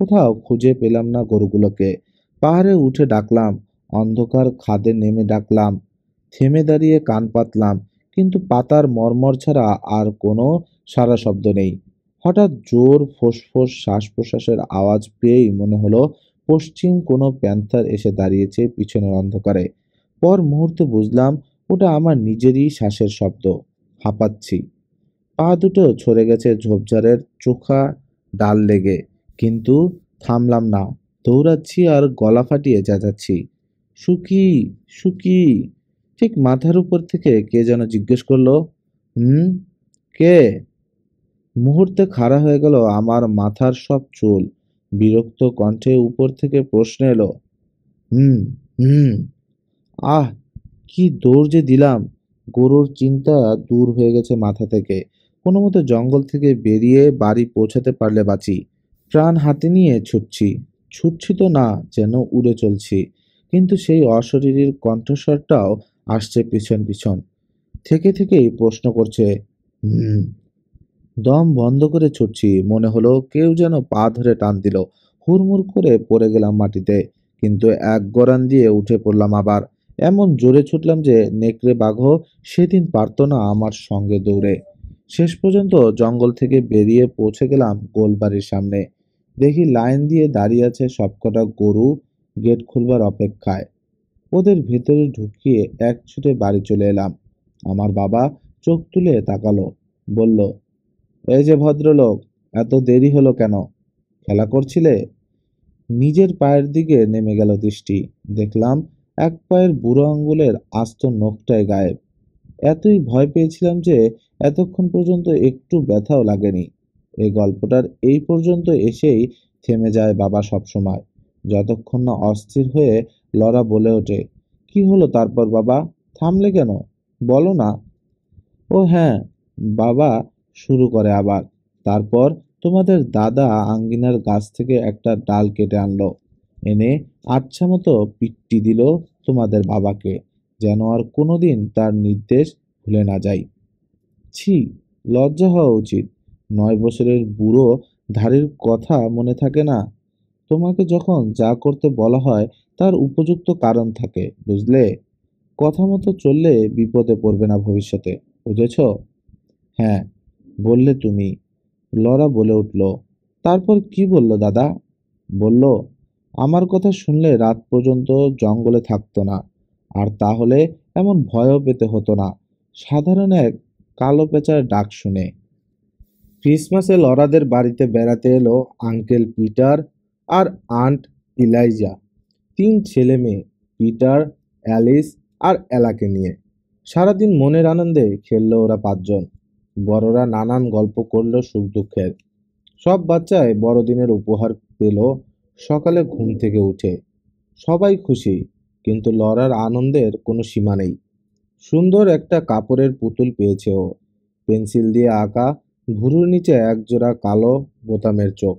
কোথাও খুঁজে পেলাম না গরুগুলোকে। পাহাড়ে উঠে ডাকলাম, অন্ধকার খাদে নেমে ডাকলাম, থেমে দাঁড়িয়ে কান পাতলাম, কিন্তু পাতার মর্মর ছাড়া আর কোনো সাড়া শব্দ নেই। হঠাৎ জোর ফোঁস-ফোঁস শ্বাস-প্রশ্বাসের আওয়াজ পেয়েই মনে হলো পশ্চিম কোনো প্যান্থার এসে দাঁড়িয়েছে পিছনের অন্ধকারে। পর মুহূর্তে বুঝলাম ওটা আমার নিজেরই শ্বাসের শব্দ। হাঁপাচ্ছি। পা দুটো সরে গেছে ঝোপঝাড়ের চোখা ডাল লেগে, কিন্তু থামলাম না। দৌড়াচ্ছি আর গলা ফাটিয়ে চেঁচাচ্ছি, সুখী, সুখী। ঠিক মাথার উপর থেকে কে যেন জিজ্ঞেস করলো, হুম, কে? মুহূর্তে খাড়া হয়ে গেল আমার মাথার সব চুল। বিরক্ত কণ্ঠে উপর থেকে প্রশ্ন এলো, হুম, হুম। আহ! কি দৌড় যে দিলাম! গরুর চিন্তা দূর হয়ে গেছে মাথা থেকে। কোনোমতে জঙ্গল থেকে বেরিয়ে বাড়ি পৌঁছাতে পারলে বাঁচি। প্রাণ হাতে নিয়ে ছুটছি। ছুটছি তো না, যেন উড়ে চলছি। কিন্তু সেই অশরীরীর কণ্ঠস্বরটাও আসছে পিছন পিছন। থেকেই প্রশ্ন করছে, হুম। দম বন্ধ করে ছুটছি। মনে হলো কেউ যেন পা ধরে টান দিল। হুড়মুড় করে পড়ে গেলাম মাটিতে। কিন্তু এক গড়ান দিয়ে উঠে পড়লাম আবার। এমন জোরে ছুটলাম যে নেকড়ে বাঘও সেদিন পারত না আমার সঙ্গে দৌড়ে। শেষ পর্যন্ত জঙ্গল থেকে বেরিয়ে পৌঁছে গেলাম গোলবাড়ির সামনে। দেখি লাইন দিয়ে দাঁড়িয়ে আছে সবকটা গরু গেট খুলবার অপেক্ষায়। ওদের ভেতরে ঢুকিয়ে এক ছুটে বাড়ি চলে এলাম। আমার বাবা চোখ তুলে তাকালো। বলল, এই যে ভদ্রলোক, এত দেরি হলো কেন? খেলা করছিলে? নিজের পায়ের দিকে নেমে গেল দৃষ্টি। দেখলাম এক পায়ের বুড়ো আঙুলের আস্ত নখটাই গায়েব। এতই ভয় পেয়েছিলাম যে এতক্ষণ পর্যন্ত একটু ব্যথাও লাগেনি। এই গল্পটার এই পর্যন্ত এসেই থেমে যায় বাবা সবসময়, যতক্ষণ না অস্থির হয়ে লরা বলে ওঠে, কি হলো তারপর বাবা? থামলে কেন? বলো না। ও হ্যাঁ, বাবা শুরু করে আবার। তারপর তোমাদের দাদা আঙ্গিনার গাছ থেকে একটা ডাল কেটে আনলো, এনে আচ্ছা মতো পিট্টি দিল তোমাদের বাবাকে, যেন আর কোনোদিন তার নির্দেশ ভুলে না যাই। ছি, লজ্জা হওয়া উচিত। 9 বছরের বুড়ো ধাড়ির কথা মনে থাকে না? তোমাকে যখন যা করতে বলা হয় তার উপযুক্ত কারণ থাকে, বুঝলে? কথা মতো চললে বিপদে পড়বে না ভবিষ্যতে, বুঝেছ? হ্যাঁ, বললে তুমি। লরা বলে উঠল। তারপর কি বলল দাদা? বলল, আমার কথা শুনলে রাত পর্যন্ত জঙ্গলে থাকতো না, আর তাহলে এমন ভয়ও পেতে হতো না সাধারণ এক কালো পেঁচার ডাক শুনে। ক্রিসমাসে লরাদের বাড়িতে বেড়াতে এলো আঙ্কেল পিটার আর আন্ট ইলাইজা। 3 ছেলে মেয়ে, পিটার, অ্যালিস আর এলাকে নিয়ে। সারাদিন মনের আনন্দে খেললো ওরা 5 জন। বড়রা নানান গল্প করলো সুখ দুঃখের। সব বাচ্চাই বড়দিনের উপহার পেল সকালে ঘুম থেকে উঠে। সবাই খুশি, কিন্তু লরার আনন্দের কোনো সীমা নেই। সুন্দর একটা কাপড়ের পুতুল পেয়েছে ও, পেন্সিল দিয়ে আঁকা, ভুরুর নিচে একজোড়া কালো বোতামের চোখ,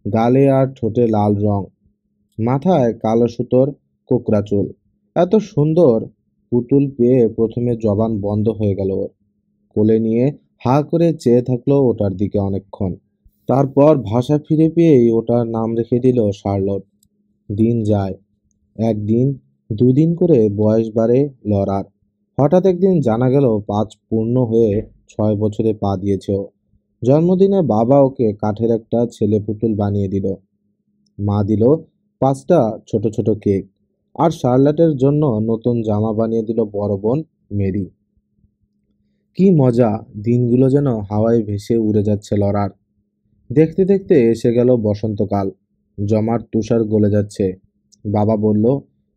গালে আর ঠোঁটে লাল রং, মাথায় কালো সুতোর কোকড়া চুল। এত সুন্দর পুতুল পেয়ে প্রথমে জবান বন্ধ হয়ে গেল ওর। কোলে নিয়ে হা করে চেয়ে থাকলো ওটার দিকে অনেকক্ষণ। তারপর ভাষা ফিরে পেয়েই ওটার নাম রেখে দিল শার্লট। দিন যায়, 1 দিন, 2 দিন করে বয়স বাড়ে লরার। হঠাৎ একদিন জানা গেল 5 পূর্ণ হয়ে 6 বছরে পা দিয়েছে ও। জন্মদিনে বাবা ওকে কাঠের একটা ছেলে পুতুল বানিয়ে দিল। মা দিল 5টা ছোট ছোট কেক, আর শার্লটের জন্য নতুন জামা বানিয়ে দিল বড় বোন মেরি। কি মজা! দিনগুলো যেন হাওয়ায় ভেসে উড়ে যাচ্ছে লরার। দেখতে দেখতে এসে গেল বসন্তকাল। জমাট তুষার গলে যাচ্ছে। বাবা বলল,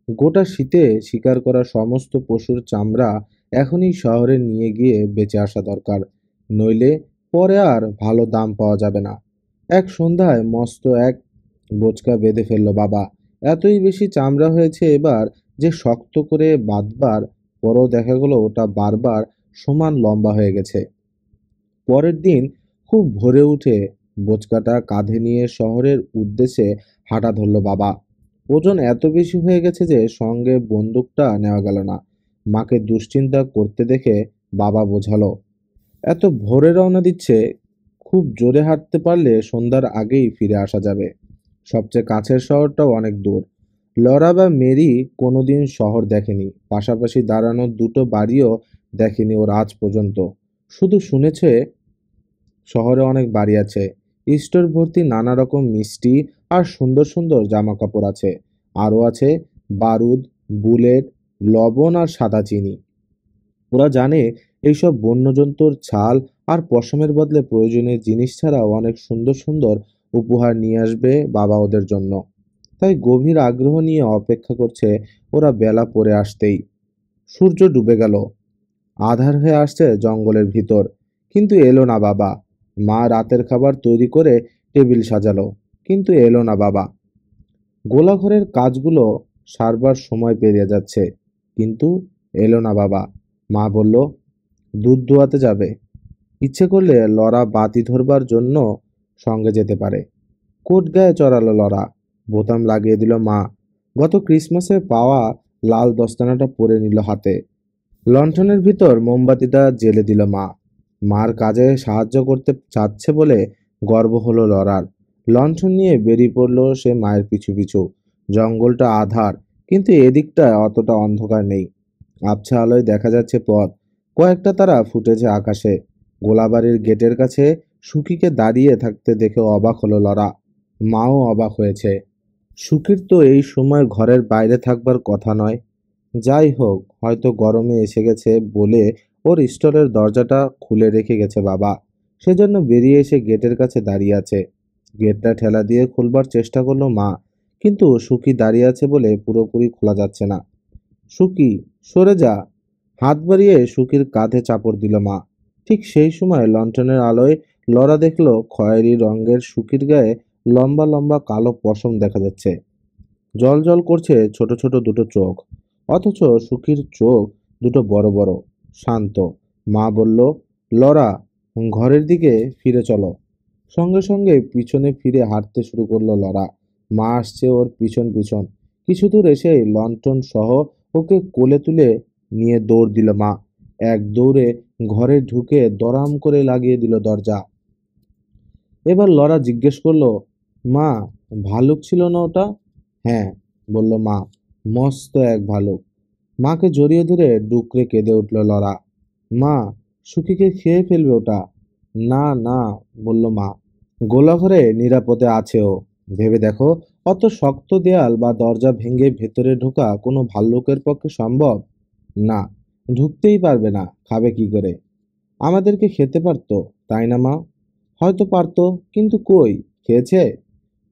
গোটা শীতে শিকার করা সমস্ত পশুর চামড়া এখনই শহরে নিয়ে গিয়ে বেচে আসা দরকার, নইলে পরে আর ভালো দাম পাওয়া যাবে না। এক সন্ধ্যায় মস্ত এক বোঁচকা বেঁধে ফেলল বাবা। এতই বেশি চামড়া হয়েছে এবার যে শক্ত করে বাঁধবার পরও দেখা গেল ওটা বারবার সমান লম্বা হয়ে গেছে। পরের দিন খুব ভোরে উঠে বোঁচকাটা কাঁধে নিয়ে শহরের উদ্দেশ্যে হাঁটা ধরল বাবা। ওজন এত বেশি হয়ে গেছে যে সঙ্গে বন্দুকটা নেওয়া গেল না। মাকে দুশ্চিন্তা করতে দেখে বাবা বোঝালো, এত ভোরে রওনা দিচ্ছে, খুব জোরে হাঁটতে পারলে সন্ধ্যার আগেই ফিরে আসা যাবে। সবচেয়ে কাছের শহরটাও অনেক দূর। লরা বা মেরি কোনোদিন শহর দেখেনি, পাশাপাশি দাঁড়ানো দুটো বাড়িও দেখেনি ওর আজ পর্যন্ত। শুধু শুনেছে শহরে অনেক বাড়ি আছে, স্টোর ভর্তি নানা রকম মিষ্টি আর সুন্দর সুন্দর জামা কাপড় আছে। আরও আছে বারুদ, বুলেট, লবণ আর সাদা চিনি। ওরা জানে এইসব বন্যজন্তুর ছাল আর পশমের বদলে প্রয়োজনীয় জিনিস ছাড়াও অনেক সুন্দর সুন্দর উপহার নিয়ে আসবে বাবা ওদের জন্য। তাই গভীর আগ্রহ নিয়ে অপেক্ষা করছে ওরা বেলা পড়ে আসতেই। সূর্য ডুবে গেল, আঁধার হয়ে আসছে জঙ্গলের ভিতর, কিন্তু এলো না বাবা। মা রাতের খাবার তৈরি করে টেবিল সাজালো, কিন্তু এলো না বাবা। গোলাঘরের কাজগুলো সারবার সময় পেরিয়ে যাচ্ছে, কিন্তু এলো না বাবা। মা বলল, দুধ দোয়াতে যাবে, ইচ্ছে করলে লরা বাতি ধরবার জন্য সঙ্গে যেতে পারে। কোট গায়ে চড়ালো লরা, বোতাম লাগিয়ে দিল মা। গত ক্রিসমাসে পাওয়া লাল দস্তানাটা পরে নিল হাতে। লণ্ঠনের ভিতর মোমবাতিটা জ্বেলে দিল মা। মার কাজে সাহায্য করতে চাচ্ছে বলে গর্ব হলো লরার। লণ্ঠন নিয়ে বেরিয়ে পড়ল সে মায়ের পিছু পিছু। জঙ্গলটা আঁধার, কিন্তু এদিকটায় অতটা অন্ধকার নেই। আবছা আলোয় দেখা যাচ্ছে পথ, কয়েকটা তারা ফুটেছে আকাশে। গোলাবাড়ির গেটের কাছে সুকিকে দাঁড়িয়ে থাকতে দেখে অবাক হলো লরা। মাও অবাক হয়েছে। সুকির তো এই সময় ঘরের বাইরে থাকবার কথা নয়। যাই হোক, হয়তো গরমে এসে গেছে বলে ওর স্টোরের দরজাটা খুলে রেখে গেছে বাবা। সেজন্য বেরিয়ে এসে গেটের কাছে দাঁড়িয়ে আছে। গেটটা ঠেলা দিয়ে খুলবার চেষ্টা করলো মা, কিন্তু সুকি দাঁড়িয়ে আছে বলে পুরোপুরি খোলা যাচ্ছে না। সুকি, সরে যা। হাত বাড়িয়ে সুকির কাঁধে চাপড় দিল মা। ঠিক সেই সময় লণ্ঠনের আলোয় লরা দেখলো খয়েরি রঙের সুকির গায়ে লম্বা লম্বা কালো পশম দেখা যাচ্ছে। জল জল করছে ছোট ছোট দুটো চোখ, অথচ সুখীর চোখ দুটো বড় বড়, শান্ত। মা বলল, লরা, ঘরের দিকে ফিরে চলো। সঙ্গে সঙ্গে পিছনে ফিরে হাঁটতে শুরু করলো লরা। মা আসছে ওর পিছন পিছন। কিছু দূর এসে লণ্ঠন সহ ওকে কোলে তুলে নিয়ে দৌড় দিল মা। এক দৌড়ে ঘরে ঢুকে দরাম করে লাগিয়ে দিল দরজা। এবার লরা জিজ্ঞেস করলো, মা, ভালুক ছিল না ওটা? হ্যাঁ, বলল মা, মস্ত এক ভালুক। মাকে জড়িয়ে ধরে ডুকরে কেঁদে উঠল লরা। মা, সুখীকে খেয়ে ফেলবে ওটা। না না, বলল মা, গোলাঘরে নিরাপদে আছে ও। ভেবে দেখো, অত শক্ত দেয়াল বা দরজা ভেঙে ভেতরে ঢোকা কোনো ভাল্লুকের পক্ষে সম্ভব না। ঢুকতেই পারবে না, খাবে কি করে? আমাদেরকে খেতে পারতো, তাই না মা? হয়তো পারতো, কিন্তু কই, খেয়েছে?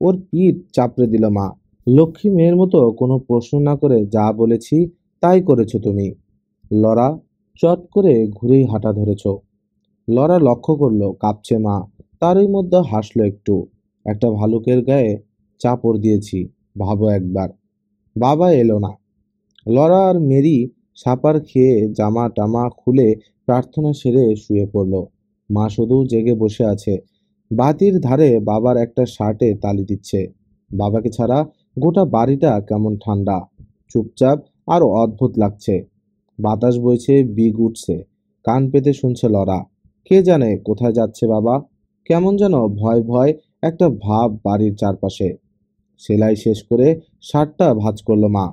ওর পিঠ চাপড়ে দিল মা। লক্ষ্মী মেয়ের মতো কোনো প্রশ্ন না করে যা বলেছি তাই করেছো তুমি। লরা, চট করে ঘুরেই হাঁটা ধরেছ। লরা লক্ষ্য করলো কাঁপছে মা, তারই মধ্যে হাসলো একটু। একটা ভালুকের গায়ে চাপড় দিয়েছি, ভাবো একবার। বাবা এলো না। লরা আর মেরি সাপার খেয়ে জামা টামা খুলে প্রার্থনা সেরে শুয়ে পড়ল। মা শুধু জেগে বসে আছে। বাতির ধারে বাবার একটা শার্টে তালি দিচ্ছে। বাবাকে ছাড়া গোটা বাড়িটা কেমন ঠান্ডা, চুপচাপ আর অদ্ভুত লাগছে। বাতাস বইছে, বিগ উঠছে। কান পেতে শুনছে লরা। কে জানে কোথায় যাচ্ছে বাবা। কেমন যেন ভয় ভয় একটা ভাব বাড়ির চারপাশে। সেলাই শেষ করে শার্টটা ভাঁজ করলো মা।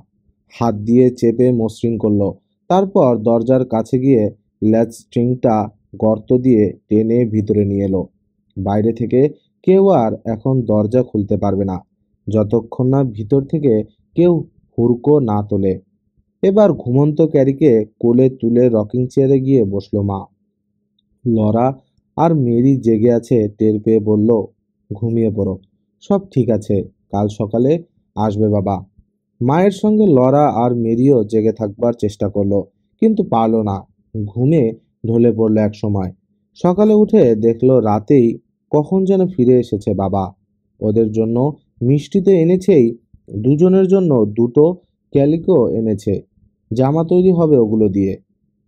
হাত দিয়ে চেপে মসৃণ করলো। তারপর দরজার কাছে গিয়ে ল্যাচ স্ট্রিংটা গর্ত দিয়ে টেনে ভিতরে নিয়ে এলো। বাইরে থেকে কেউ আর এখন দরজা খুলতে পারবে না, যতক্ষণ না ভিতর থেকে কেউ হুড়কো না তোলে। এবার ঘুমন্ত ক্যারিকে কোলে তুলে রকিং চেয়ারে গিয়ে বসলো মা। লরা আর মেরি জেগে আছে টের পেয়ে বলল, ঘুমিয়ে পড়ো, সব ঠিক আছে, কাল সকালে আসবে বাবা। মায়ের সঙ্গে লরা আর মেরিও জেগে থাকবার চেষ্টা করলো, কিন্তু পারল না। ঘুমে ঢলে পড়লো এক সময়। সকালে উঠে দেখলো রাতেই কখন যেন ফিরে এসেছে বাবা। ওদের জন্য মিষ্টি তো এনেছেই, দুজনের জন্য দুটো ক্যালিকো এনেছে। জামা তৈরি হবে ওগুলো দিয়ে।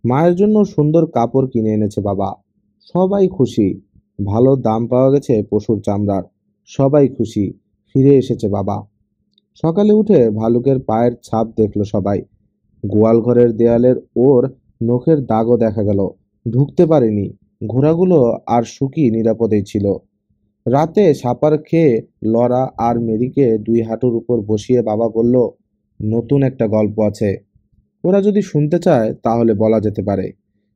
মায়ের জন্য সুন্দর কাপড় কিনে এনেছে বাবা। সবাই খুশি। ভালো দাম পাওয়া গেছে পশুর চামড়ার। সবাই খুশি, ফিরে এসেছে বাবা। সকালে উঠে ভালুকের পায়ের ছাপ দেখলো সবাই। গোয়াল ঘরের দেয়ালের ওর নখের দাগও দেখা গেল। ঢুকতে পারেনি। ঘোড়াগুলো আর সুখী নিরাপদেই ছিল। রাতে সাপার খেয়ে লরা আর মেরিকে দুই হাঁটুর উপর বসিয়ে বাবা বলল, নতুন একটা গল্প আছে। ওরা যদি শুনতে চায় তাহলে বলা যেতে পারে।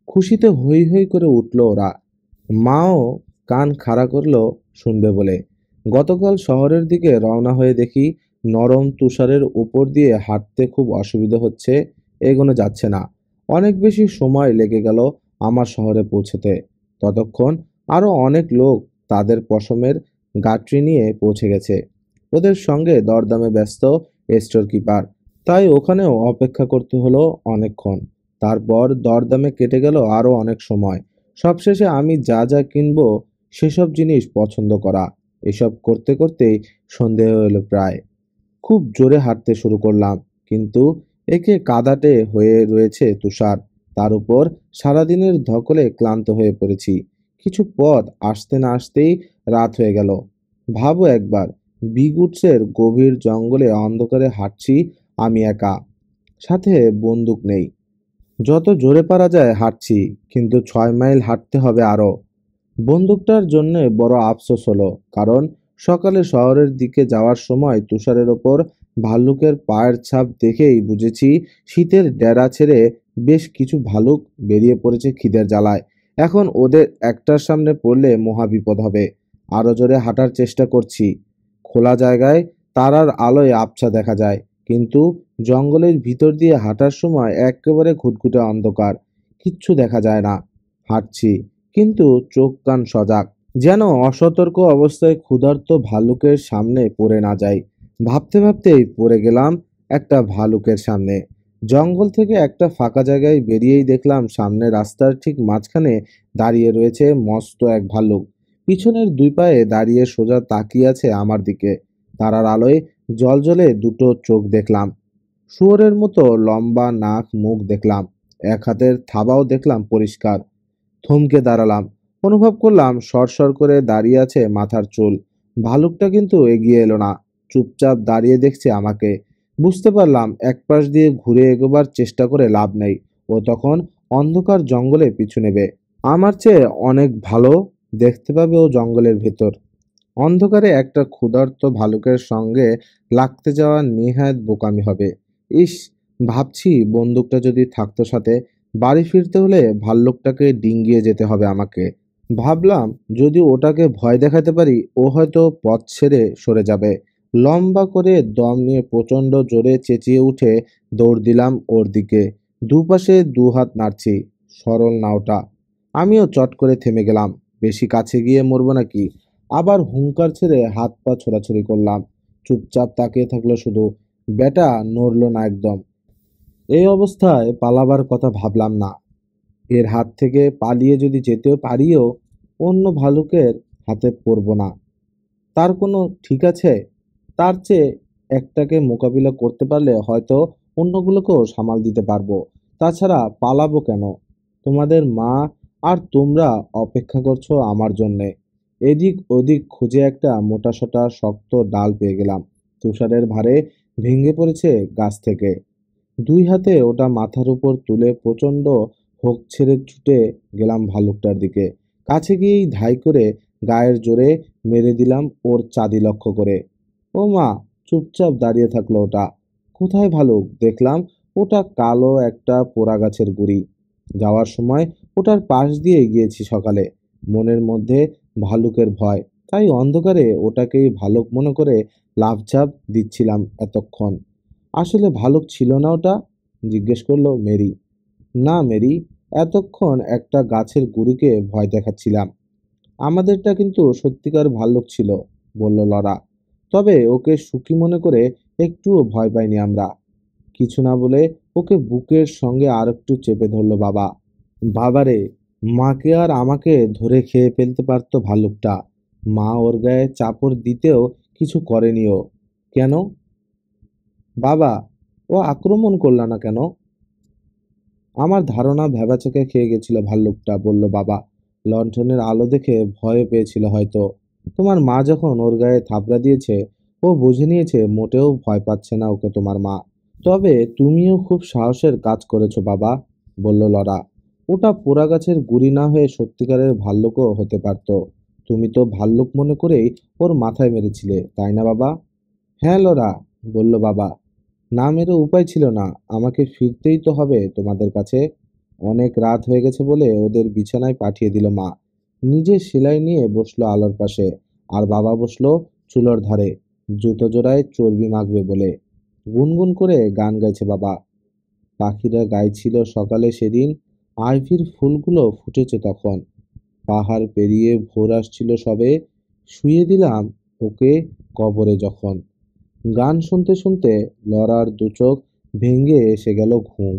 খুশিতে হৈ হৈ করে উঠল ওরা। মাও কান খাড়া করলো শুনবে বলে। গতকাল শহরের দিকে রওনা হয়ে দেখি নরম তুষারের উপর দিয়ে হাঁটতে খুব অসুবিধা হচ্ছে, এগোনো যাচ্ছে না। অনেক বেশি সময় লেগে গেল আমার শহরে পৌঁছতে। ততক্ষণ আরো অনেক লোক তাদের পশমের গাঁটরি নিয়ে পৌঁছে গেছে। ওদের সঙ্গে দরদামে ব্যস্ত স্টোর কিপার। তাই ওখানেও অপেক্ষা করতে হলো অনেকক্ষণ। তারপর দরদামে কেটে গেল আরো অনেক সময়। সবশেষে আমি যা যা কিনবো সেসব জিনিস পছন্দ করা। এসব করতে করতেই সন্ধে হয়ে এলো প্রায়। খুব জোরে হাঁটতে শুরু করলাম, কিন্তু একে কাদাটে হয়ে রয়েছে তুষার। তার উপর সারাদিনের ধকলে ক্লান্ত হয়ে পড়েছি। কিছু পথ আসতে না আসতেই রাত হয়ে গেল। ভাবো একবার, বিগুটসের গভীর জঙ্গলে অন্ধকারে হাঁটছি আমি একা, সাথে বন্দুক নেই। যত জোরে পারা যায় হাঁটছি, কিন্তু 6 মাইল হাঁটতে হবে আরো। বন্দুকটার জন্য বড় আফসোস হলো, কারণ সকালে শহরের দিকে যাওয়ার সময় তুষারের ওপর ভাল্লুকের পায়ের ছাপ দেখেই বুঝেছি শীতের ডেরা ছেড়ে বেশ কিছু ভালুক বেরিয়ে পড়েছে খিদের জ্বালায়। এখন ওদের একটার সামনে পড়লে মহা বিপদ হবে। আরো জোরে হাঁটার চেষ্টা করছি। খোলা জায়গায় তারার আলোয় আবছা দেখা যায়, কিন্তু জঙ্গলের ভিতর দিয়ে হাঁটার সময় একেবারে ঘুটঘুটে অন্ধকার। কিচ্ছু দেখা যায় না। হাঁটছি, কিন্তু চোখ কান সজাগ, যেন অসতর্ক অবস্থায় ক্ষুধার্ত ভালুকের সামনে পড়ে না যাই। ভাবতে ভাবতেই পড়ে গেলাম একটা ভালুকের সামনে। জঙ্গল থেকে একটা ফাঁকা জায়গায় বেরিয়েই দেখলাম সামনে রাস্তার ঠিক মাঝখানে দাঁড়িয়ে রয়েছে মস্ত এক ভাল্লুক। পিছনের দুই পায়ে দাঁড়িয়ে সোজা তাকিয়ে আছে আমার দিকে। তারার আলোয় জলজলে দুটো চোখ দেখলাম। শুয়োরের মতো লম্বা নাক মুখ দেখলাম। এক হাতের থাবাও দেখলাম পরিষ্কার। থমকে দাঁড়ালাম। অনুভব করলাম সরসর করে দাঁড়িয়ে আছে মাথার চুল। ভালুকটা কিন্তু এগিয়ে এলো না, চুপচাপ দাঁড়িয়ে দেখছে আমাকে। বুঝতে পারলাম একপাশ দিয়ে ঘুরে এগোবার চেষ্টা করে লাভ নেই। ও তখন অন্ধকার জঙ্গলে পিছু নেবে। আমার চেয়ে অনেক ভালো দেখতে পাবে ও জঙ্গলের ভেতর। অন্ধকারে একটা ক্ষুধার্ত ভালুকের সঙ্গে লাগতে যাওয়া নেহাত বোকামি হবে। ইস, ভাবছি বন্দুকটা যদি থাকতো সাথে, বাড়ি ফিরতে হলে ভাল্লুকটাকে ডিঙ্গিয়ে যেতে হবে আমাকে। ভাবলাম যদি ওটাকে ভয় দেখাতে পারি, ও হয়তো পথ ছেড়ে সরে যাবে। লম্বা করে দম নিয়ে প্রচণ্ড জোরে চেঁচিয়ে উঠে দৌড় দিলাম ওর দিকে। দুপাশে দু হাত নাড়ছি, সরল না ওটা। আমিও চট করে থেমে গেলাম। বেশি কাছে গিয়ে মরবো নাকি? আবার হুংকার ছেড়ে হাত পা ছোড়াছুড়ি করলাম। চুপচাপ তাকিয়ে থাকলো শুধু। বেটা নড়ল না একদম। এই অবস্থায় পালাবার কথা ভাবলাম না। এর হাত থেকে পালিয়ে যদি যেতেও পারিও, অন্য ভালুকের হাতে পড়ব না। তার কোনো ঠিক আছে? তার চেয়ে একটাকে মোকাবিলা করতে পারলে হয়তো অন্যগুলোকেও সামাল দিতে পারবো। তাছাড়া পালাবো কেন? তোমাদের মা আর তোমরা অপেক্ষা করছো আমার জন্যে। এদিক ওদিক খুঁজে একটা মোটাসোটা শক্ত ডাল পেয়ে গেলাম। তুষারের ভারে ভেঙে পড়েছে গাছ থেকে। দুই হাতে ওটা মাথার উপর তুলে প্রচণ্ড হোঁক ছেড়ে ছুটে গেলাম ভালুকটার দিকে। কাছে গিয়েই ধাই করে গায়ের জোরে মেরে দিলাম ওর চাঁদি লক্ষ্য করে। ও মা! চুপচাপ দাঁড়িয়ে থাকলো ওটা। কোথায় ভালুক? দেখলাম ওটা কালো একটা পোড়া গাছের গুড়ি। যাওয়ার সময় ওটার পাশ দিয়ে গিয়েছি সকালে। মনের মধ্যে ভালুকের ভয়, তাই অন্ধকারে ওটাকেই ভালুক মনে করে লাফঝাপ দিচ্ছিলাম এতক্ষণ। আসলে ভালুক ছিল না ওটা? জিজ্ঞেস করলো মেরি। না মেরি, এতক্ষণ একটা গাছের গুড়িকে ভয় দেখাচ্ছিলাম। আমাদেরটা কিন্তু সত্যিকার ভাল্লুক ছিল, বলল লরা। তবে ওকে সুখী মনে করে একটুও ভয় পাইনি আমরা। কিছু না বলে ওকে বুকের সঙ্গে আর একটু চেপে ধরলো বাবা। বাবারে, মাকে আর আমাকে ধরে খেয়ে ফেলতে পারতো ভাল্লুকটা। মা ওর গায়ে চাপড় দিতেও কিছু করেনি ও। কেন বাবা, ও আক্রমণ করল না কেন? আমার ধারণা ভ্যাবাচ্যাকা খেয়ে গেছিল ভাল্লুকটা, বলল বাবা। লণ্ঠনের আলো দেখে ভয় পেয়েছিল হয়তো। তোমার মা যখন ওর গায়ে থাপড়া দিয়েছে, ও বুঝে নিয়েছে মোটেও ভয় পাচ্ছে না ওকে তোমার মা। তবে তুমিও খুব সাহসের কাজ করেছো বাবা, বলল লরা। ওটা পোড়া গাছের গুড়ি না হয়ে সত্যিকারের ভাল্লুকও হতে পারতো। তুমি তো ভাল্লুক মনে করেই ওর মাথায় মেরেছিলে, তাই না বাবা? হ্যাঁ লরা, বলল বাবা। না মেরে উপায় ছিল না, আমাকে ফিরতেই তো হবে তোমাদের কাছে। অনেক রাত হয়ে গেছে বলে ওদের বিছানায় পাঠিয়ে দিল মা। নিজে সেলাই নিয়ে বসলো আলোর পাশে, আর বাবা বসলো চুলোর ধারে, জুতো জোড়ায় চর্বি মাখবে বলে। গুনগুন করে গান গাইছে বাবা। পাখিরা গাইছিল সকালে সেদিন, আইভির ফুলগুলো ফুটেছে তখন। পাহাড় পেরিয়ে ভোর আসছিল সবে, শুয়ে দিলাম ওকে কবরে যখন। গান শুনতে শুনতে লরার দুচোখ ভেঙে এসে গেল ঘুম।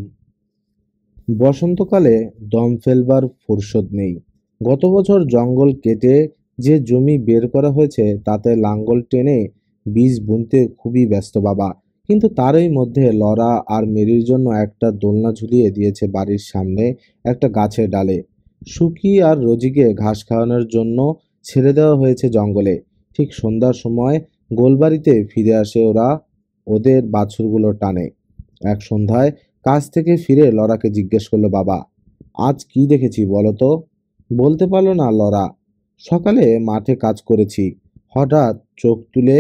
বসন্তকালে দম ফেলবার ফুরসত নেই। গত বছর জঙ্গল কেটে যে জমি বের করা হয়েছে তাতে লাঙ্গল টেনে বীজ বুনতে খুবই ব্যস্ত বাবা। কিন্তু তারই মধ্যে লরা আর মেরির জন্য একটা দোলনা ঝুলিয়ে দিয়েছে বাড়ির সামনে একটা গাছের ডালে। সুকি আর রোজিকে ঘাস খাওয়ানোর জন্য ছেড়ে দেওয়া হয়েছে জঙ্গলে। ঠিক সন্ধ্যার সময় গোলবাড়িতে ফিরে আসে ওরা, ওদের বাছুরগুলো টানে। এক সন্ধ্যায় কাজ থেকে ফিরে লরাকে জিজ্ঞেস করলো বাবা, আজ কি দেখেছি বলো তো? বলতে পারলো না লরা। সকালে মাঠে কাজ করেছি, হঠাৎ চোখ তুলে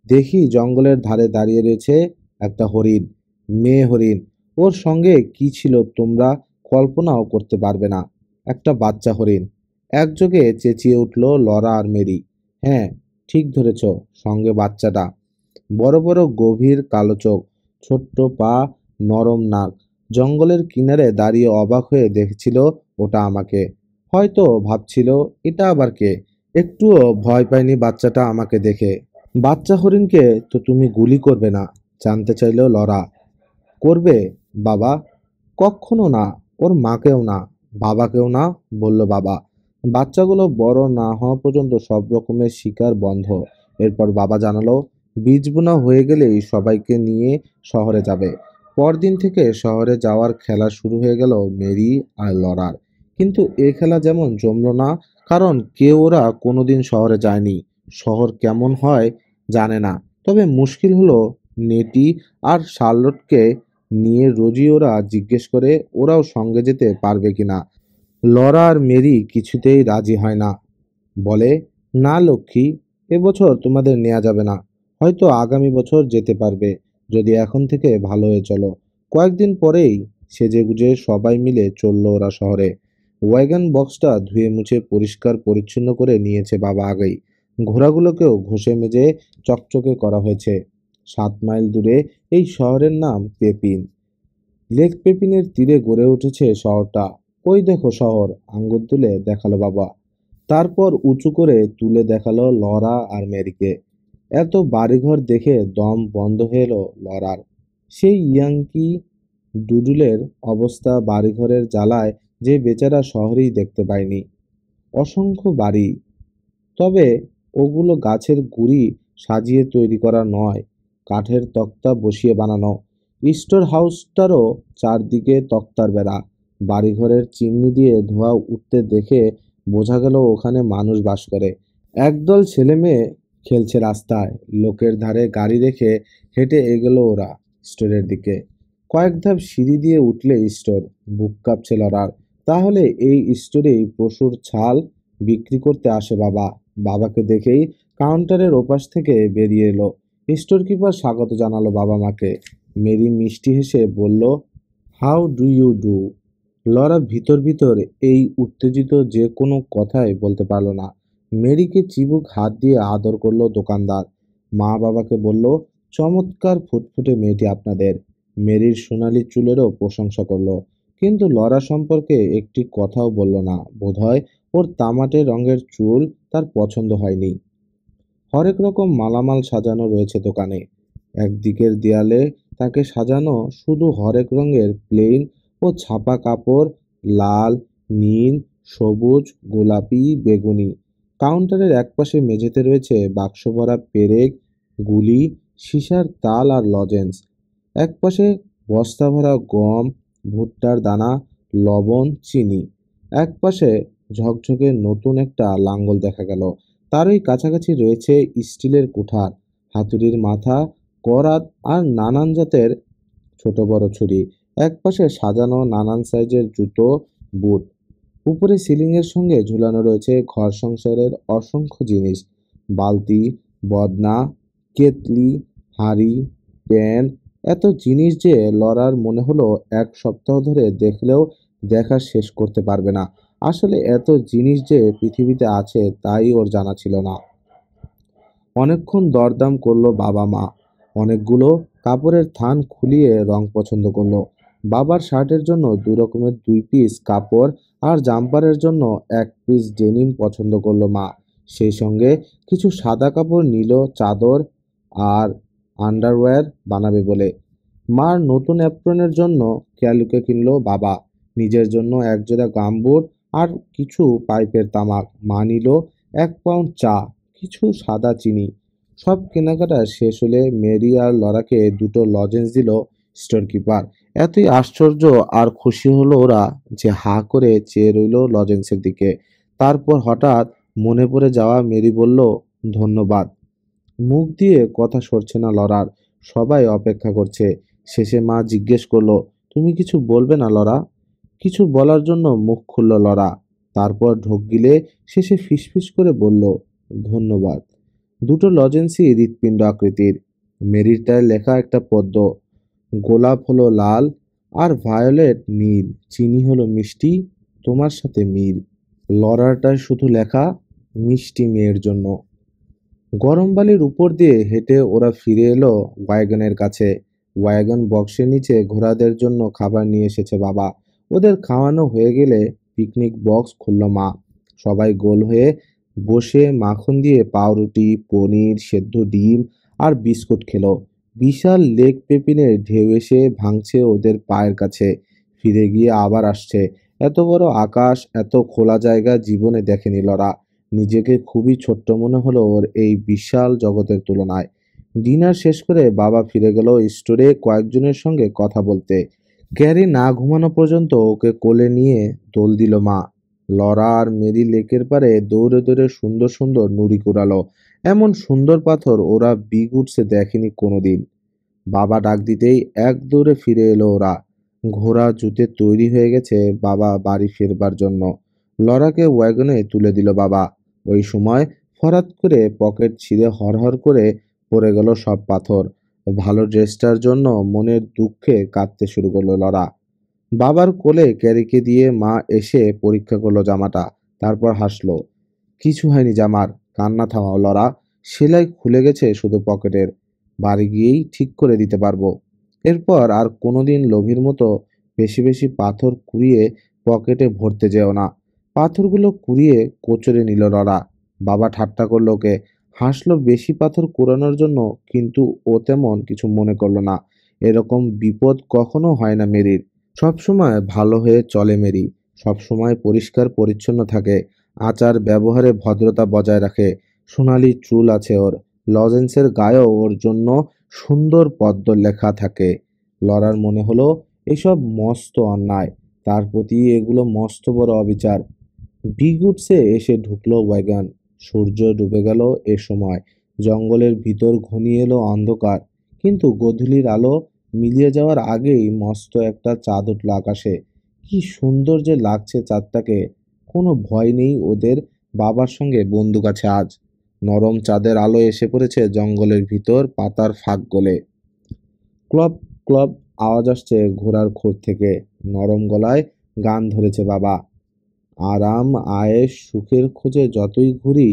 দেখি জঙ্গলের ধারে দাঁড়িয়ে রয়েছে একটা হরিণ, মেয়ে হরিণ। ওর সঙ্গে কি ছিল তোমরা কল্পনাও করতে পারবে না, একটা বাচ্চা হরিণ। একযোগে চেঁচিয়ে উঠল লরা আর মেরি। হ্যাঁ, ঠিক ধরেছ, সঙ্গে বাচ্চাটা। বড় বড় গভীর কালো চোখ, ছোট্ট পা, নরম নাক। জঙ্গলের কিনারে দাঁড়িয়ে অবাক হয়ে দেখছিল ওটা আমাকে। হয়তো ভাবছিল এটা আবার কে। একটুও ভয় পায়নি বাচ্চাটা আমাকে দেখে। বাচ্চা হরিণকে তো তুমি গুলি করবে না? জানতে চাইল লরা। করবে বাবা? কক্ষনো না, ওর মাকেও না, বাবাকেও না, বলল বাবা। বাচ্চাগুলো বড় না হওয়া পর্যন্ত সব রকমের শিকার বন্ধ। এরপর বাবা জানালো, বীজ বোনা হয়ে গেলেই সবাইকে নিয়ে শহরে যাবে। পরদিন থেকে শহরে যাওয়ার খেলা শুরু হয়ে গেল মেরি আর লরার। কিন্তু এ খেলা যেমন জমল না, কারণ কেউ ওরা কোনোদিন শহরে যায়নি, শহর কেমন হয় জানে না। তবে মুশকিল হলো নেটি আর শার্লটকে নিয়ে রোজই ওরা জিজ্ঞেস করে ওরাও সঙ্গে যেতে পারবে কিনা। লরা আর মেরি কিছুতেই রাজি হয় না, বলে, না লক্ষ্মী, এবছর তোমাদের নেওয়া যাবে না, হয়তো আগামী বছর যেতে পারবে যদি এখন থেকে ভালো হয়ে চলো। কয়েকদিন পরেই সেজেগুজে সবাই মিলে চলল ওরা শহরে। ওয়াগন বক্সটা ধুয়ে মুছে পরিষ্কার পরিচ্ছন্ন করে নিয়েছে বাবা আগেই। ঘোড়াগুলোকেও ঘষে মেজে চকচকে করা হয়েছে। 7 মাইল দূরে এই শহরের নাম পেপিন। লেক পেপিনের তীরে গড়ে উঠেছে শহরটা। ওই দেখো শহর, আঙ্গুল তুলে দেখালো বাবা। তারপর উঁচু করে তুলে দেখালো লরা আর মেরিকে। এত বাড়িঘর দেখে দম বন্ধ হয়ে এলো লরার। সেই ইয়াংকি ডুডুলের অবস্থা বাড়িঘরের জ্বালায় যে বেচারা শহরেই দেখতে পায়নি। অসংখ্য বাড়ি, তবে ওগুলো গাছের গুঁড়ি সাজিয়ে তৈরি করা নয়, কাঠের তক্তা বসিয়ে বানানো। স্টোর হাউসটারও চারদিকে তক্তার বেড়া। বাড়িঘরের চিমনি দিয়ে ধোঁয়া উঠতে দেখে বোঝা গেল ওখানে মানুষ বাস করে। একদল ছেলে মেয়ে খেলছে রাস্তায়, লোকের ধারে গাড়ি রেখে হেঁটে এগোলো ওরা স্টোরের দিকে। কয়েক ধাপ সিঁড়ি দিয়ে উঠলে স্টোর। বুক কাঁপছে লরার। তাহলে এই স্টোরেই পশুর ছাল বিক্রি করতে আসে বাবা। বাবাকে দেখেই কাউন্টারের ওপাশ থেকে বেরিয়ে এলো। স্টোর কিপার স্বাগত জানালো বাবা মাকে। মেরি মিষ্টি হেসে বলল, how do you do. Laura ভিতর ভিতর এই উত্তেজিত যে কোনো কথাই বলতে পারল না। মেরিকে চিবুক হাত দিয়ে আদর করলো দোকানদার। মা বাবাকে বলল, চমৎকার ফুটফুটে মেয়েটি আপনাদের। মেরির সোনালি চুলেরও প্রশংসা করলো, কিন্তু লরা সম্পর্কে একটি কথাও বলল না। বোধহয় ওর তামাটে রঙের চুল তার পছন্দ হয়নি। হরেক রকম মালামাল সাজানো রয়েছে দোকানে। একদিকের দেয়ালে তাকে সাজানো শুধু হরেক রঙের প্লেন ও ছাপা কাপড়, লাল, নীল, সবুজ, গোলাপি, বেগুনি। কাউন্টারের একপাশে মেঝেতে রয়েছে বাক্স ভরা পেরেক, গুলি, সীসার তাল আর লজেন্স। একপাশে বস্তা ভরা গম, ভুট্টার দানা, লবণ, চিনি। একপাশে ঝকঝকে নতুন একটা লাঙ্গল দেখা গেল। তারই কাছাকাছি রয়েছে স্টিলের কুঠার, হাতুড়ির মাথা, করাত আর নানান জাতের ছোট বড় ছুরি। একপাশে সাজানো নানান সাইজের জুতো, বুট। উপরে সিলিংয়ের সঙ্গে ঝুলানো রয়েছে ঘর সংসারের অসংখ্য জিনিস, বালতি, বদনা, কেতলি, হাঁড়ি, প্যান। এত জিনিস যে লরার মনে হলো এক সপ্তাহ ধরে দেখলেও দেখা শেষ করতে পারবে না। আসলে এত জিনিস যে পৃথিবীতে আছে তাই ওর জানা ছিল না। অনেকক্ষণ দরদাম করলো বাবা মা। অনেকগুলো কাপড়ের থান খুলিয়ে রং পছন্দ করলো। বাবার শার্টের জন্য 2 রকমের 2 পিস কাপড় আর জাম্পারের জন্য 1 পিস ডেনিম পছন্দ করলো মা। সেই সঙ্গে কিছু সাদা কাপড় নিল চাদর আর আন্ডারওয়্যার বানাবে বলে। মার নতুন অ্যাপ্রনের জন্য ক্যালুকে কিনলো বাবা। নিজের জন্য একজোড়া গামবুট আর কিছু পাইপের তামাক। মা নিল 1 পাউন্ড চা, কিছু সাদা চিনি। সব কেনাকাটা শেষ হলে মেরি আর লরাকে 2টো লজেন্স দিল স্টোর কিপার। এতই আশ্চর্য আর খুশি হলো ওরা যে হাঁ করে চেয়ে রইল লজেন্সের দিকে। তারপর হঠাৎ মনে পড়ে যাওয়া মেরি বলল, ধন্যবাদ। মুখ দিয়ে কথা সরছে না লরার। সবাই অপেক্ষা করছে। শেষে মা জিজ্ঞেস করলো, তুমি কিছু বলবে না লরা? কিছু বলার জন্য মুখ খুলল লরা। তারপর ঢোক গিলে শেষে ফিসফিস করে বলল, ধন্যবাদ। 2টো লজেন্সই হৃৎপিণ্ড আকৃতির। মেরিটায় লেখা একটা পদ্ম। গোলাপ হলো লাল আর ভায়োলেট নীল। চিনি হলো মিষ্টি, তোমার সাথে মিল। লরাটায় শুধু লেখা, মিষ্টি মেয়ের জন্য। গরম বালির উপর দিয়ে হেঁটে ওরা ফিরে এলো ওয়াগনের কাছে। ওয়াগন বক্সের নিচে ঘোড়াদের জন্য খাবার নিয়ে এসেছে বাবা। ওদের খাওয়ানো হয়ে গেলে পিকনিক বক্স খুলল মা। সবাই গোল হয়ে বসে মাখন দিয়ে পাউরুটি, পনির, সেদ্ধ ডিম আর বিস্কুট খেলো। বিশাল লেক পেপিনের ঢেউ এসে ভাঙছে ওদের পায়ের কাছে। ফিরে গিয়ে আবার আসছে। এত বড় আকাশ, এত খোলা জায়গা জীবনে দেখেনি লরা। নিজেকে খুবই ছোট্ট মনে হলো ওর এই বিশাল জগতের তুলনায়। ডিনার শেষ করে বাবা ফিরে গেল স্টোরে কয়েকজনের সঙ্গে কথা বলতে। ক্যারি না ঘুমানো পর্যন্ত ওকে কোলে নিয়ে দোল দিল মা। লরা আর মেরি লেকের পারে দৌড়ে দৌড়ে সুন্দর সুন্দর নুড়ি কুড়ালো। এমন সুন্দর পাথর ওরা বিগ উডসে দেখেনি কোনোদিন। বাবা ডাক দিতেই এক দৌড়ে ফিরে এলো ওরা। ঘোড়া জুতে তৈরি হয়ে গেছে বাবা বাড়ি ফেরবার জন্য। লরাকে ওয়াগনে তুলে দিল বাবা। ওই সময় হঠাৎ করে পকেট ছিঁড়ে হরহর করে পড়ে গেল সব পাথর। ভালো ড্রেসটার জন্য মনের দুঃখে কাঁদতে শুরু করলো লরা। বাবার কোলে ক্যারিকে দিয়ে মা এসে পরীক্ষা করলো জামাটা। তারপর হাসলো। কিছু হয়নি জামার, কান্না থামাও লরা। সেলাই খুলে গেছে শুধু পকেটের। বাড়ি গিয়েই ঠিক করে দিতে পারবো। এরপর আর কোনোদিন লোভীর মতো বেশি বেশি পাথর কুড়িয়ে পকেটে ভরতে যেও না। পাথরগুলো কুড়িয়ে কোচরে নিল লরা। বাবা ঠাট্টা করলো ওকে, হাসলো বেশি পাথর কুড়ানোর জন্য, কিন্তু ও তেমন কিছু মনে করলো না। এরকম বিপদ কখনো হয় না মেরির। সবসময় ভালো হয়ে চলে মেরি। সবসময় পরিষ্কার পরিচ্ছন্ন থাকে। আচার ব্যবহারে ভদ্রতা বজায় রাখে। সোনালি চুল আছে ওর। লজেন্সের গায়েও ওর জন্য সুন্দর পদ্ম লেখা থাকে। লরার মনে হলো এসব মস্ত অন্যায়। তার প্রতি এগুলো মস্ত বড় অবিচার। বিগুডসে এসে ঢুকলো ওয়াগন। সূর্য ডুবে গেল এ সময়। জঙ্গলের ভিতর ঘনিয়ে এলো অন্ধকার। কিন্তু গোধূলির আলো মিলিয়ে যাওয়ার আগেই মস্ত একটা চাঁদ উঠল আকাশে। কি সুন্দর যে লাগছে চাঁদটাকে। কোনো ভয় নেই ওদের বাবার সঙ্গে বন্দুক আছে আজ। নরম চাঁদের আলো এসে পড়েছে জঙ্গলের ভিতর পাতার ফাঁক গলে। ক্লপ ক্লপ আওয়াজ আসছে ঘোড়ার খুর থেকে। নরম গলায় গান ধরেছে বাবা। আরাম আয়েশ সুখের খোঁজে যতই ঘুরি,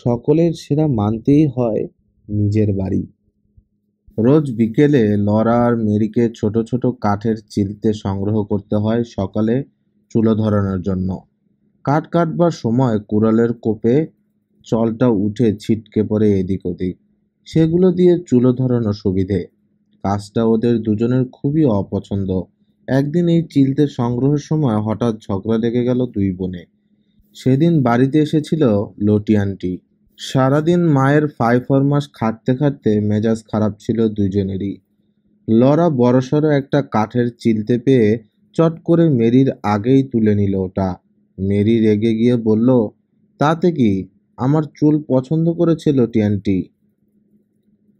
সকলের সেরা মানতেই হয় নিজের বাড়ি। রোজ বিকেলে লরা আর মেরিকে ছোট ছোট কাঠের চিলতে সংগ্রহ করতে হয় সকালে চুলো ধরানোর জন্য। কাঠ কাটবার সময় কুড়ালের কোপে চলটা উঠে ছিটকে পড়ে এদিক ওদিক। সেগুলো দিয়ে চুলো ধরানো সুবিধে। কাজটা ওদের দুজনের খুবই অপছন্দ। একদিন এই চিলতে সংগ্রহের সময় হঠাৎ ঝগড়া লেগে গেল দুই বোনে। সেদিন বাড়িতে এসেছিল লটি আন্টি। সারাদিন মায়ের ফাই ফরমাস খাটতে খাটতে মেজাজ খারাপ ছিল দুজনেরই। লরা বড়সড় একটা কাঠের চিলতে পেয়ে চট করে মেরির আগেই তুলে নিল ওটা। মেরি রেগে গিয়ে বলল, তাতে কি, আমার চুল পছন্দ করেছে লটি আন্টি।